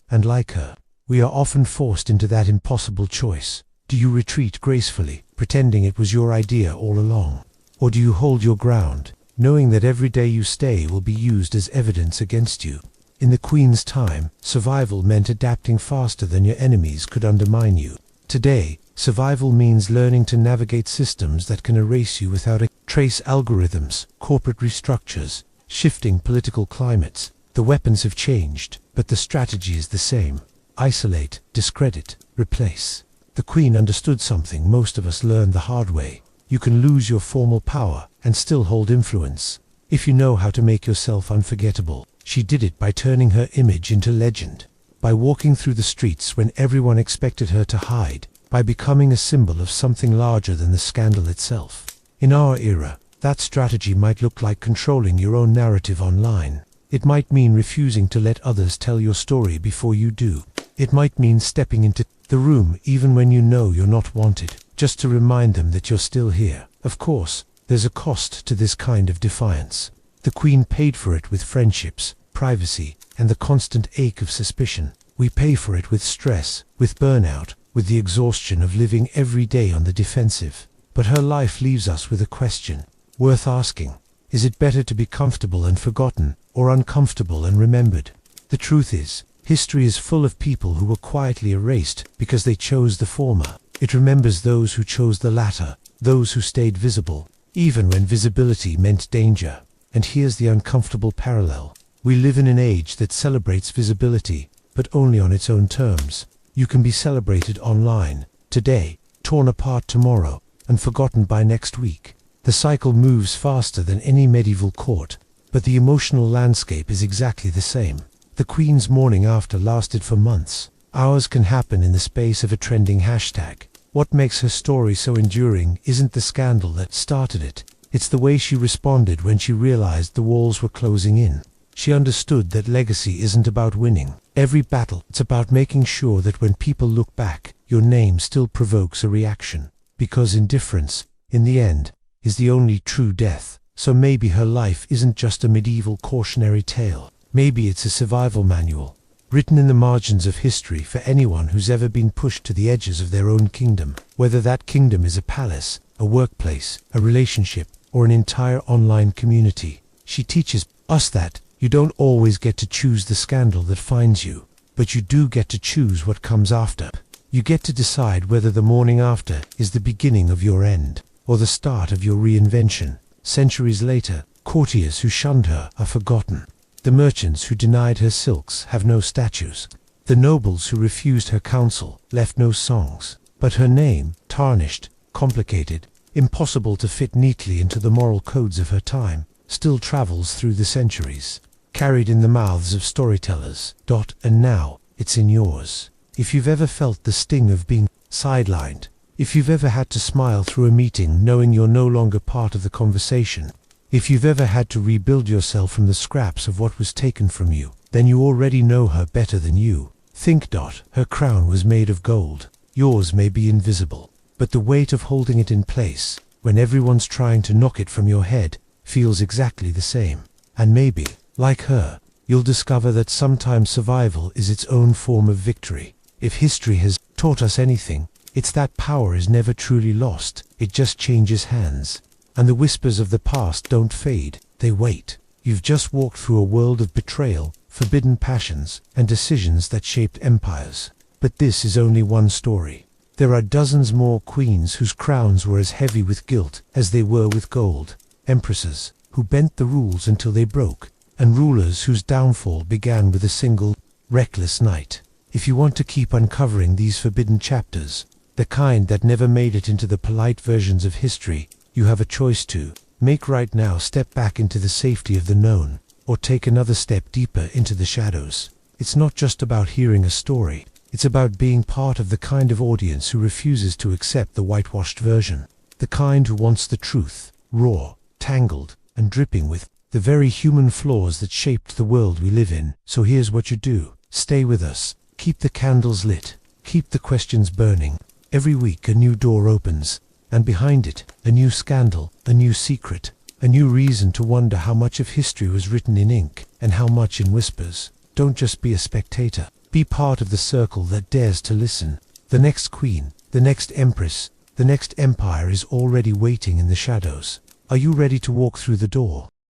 S1: And like her, we are often forced into that impossible choice. Do you retreat gracefully, pretending it was your idea all along? Or do you hold your ground, knowing that every day you stay will be used as evidence against you? In the Queen's time, survival meant adapting faster than your enemies could undermine you. Today, survival means learning to navigate systems that can erase you without a trace. Algorithms, corporate restructures, shifting political climates. The weapons have changed, but the strategy is the same. Isolate, discredit, replace. The Queen understood something most of us learned the hard way. You can lose your formal power and still hold influence, if you know how to make yourself unforgettable. She did it by turning her image into legend, by walking through the streets when everyone expected her to hide, by becoming a symbol of something larger than the scandal itself. In our era, that strategy might look like controlling your own narrative online. It might mean refusing to let others tell your story before you do. It might mean stepping into the room even when you know you're not wanted, just to remind them that you're still here. Of course, there's a cost to this kind of defiance. The Queen paid for it with friendships, privacy, and the constant ache of suspicion. We pay for it with stress, with burnout, with the exhaustion of living every day on the defensive. But her life leaves us with a question, worth asking. Is it better to be comfortable and forgotten, or uncomfortable and remembered? The truth is, history is full of people who were quietly erased because they chose the former. It remembers those who chose the latter, those who stayed visible, even when visibility meant danger. And here's the uncomfortable parallel. We live in an age that celebrates visibility, but only on its own terms. You can be celebrated online, today, torn apart tomorrow, and forgotten by next week. The cycle moves faster than any medieval court, but the emotional landscape is exactly the same. The Queen's morning after lasted for months. Ours can happen in the space of a trending hashtag. What makes her story so enduring isn't the scandal that started it. It's the way she responded when she realized the walls were closing in. She understood that legacy isn't about winning every battle. It's about making sure that when people look back, your name still provokes a reaction. Because indifference, in the end, is the only true death. So maybe her life isn't just a medieval cautionary tale. Maybe it's a survival manual. written in the margins of history for anyone who's ever been pushed to the edges of their own kingdom, whether that kingdom is a palace, a workplace, a relationship, or an entire online community. She teaches us that you don't always get to choose the scandal that finds you, but you do get to choose what comes after. You get to decide whether the morning after is the beginning of your end, or the start of your reinvention. Centuries later, courtiers who shunned her are forgotten. The merchants who denied her silks have no statues. The nobles who refused her counsel left no songs. But her name, tarnished, complicated, impossible to fit neatly into the moral codes of her time, still travels through the centuries, carried in the mouths of storytellers. And now, it's in yours. If you've ever felt the sting of being sidelined, if you've ever had to smile through a meeting knowing you're no longer part of the conversation, if you've ever had to rebuild yourself from the scraps of what was taken from you, then you already know her better than you. Think. Her crown was made of gold. Yours may be invisible, but the weight of holding it in place, when everyone's trying to knock it from your head, feels exactly the same. And maybe, like her, you'll discover that sometimes survival is its own form of victory. If history has taught us anything, it's that power is never truly lost, it just changes hands. And the whispers of the past don't fade, they wait. You've just walked through a world of betrayal, forbidden passions, and decisions that shaped empires. But this is only one story. There are dozens more queens whose crowns were as heavy with guilt as they were with gold, empresses who bent the rules until they broke, and rulers whose downfall began with a single, reckless night. If you want to keep uncovering these forbidden chapters, the kind that never made it into the polite versions of history, you have a choice to make right now: step back into the safety of the known, or take another step deeper into the shadows. It's not just about hearing a story, it's about being part of the kind of audience who refuses to accept the whitewashed version, the kind who wants the truth, raw, tangled, and dripping with the very human flaws that shaped the world we live in. So here's what you do: stay with us, keep the candles lit, keep the questions burning. Every week a new door opens, and behind it, a new scandal, a new secret, a new reason to wonder how much of history was written in ink, and how much in whispers. Don't just be a spectator, be part of the circle that dares to listen. The next queen, the next empress, the next empire is already waiting in the shadows. Are you ready to walk through the door?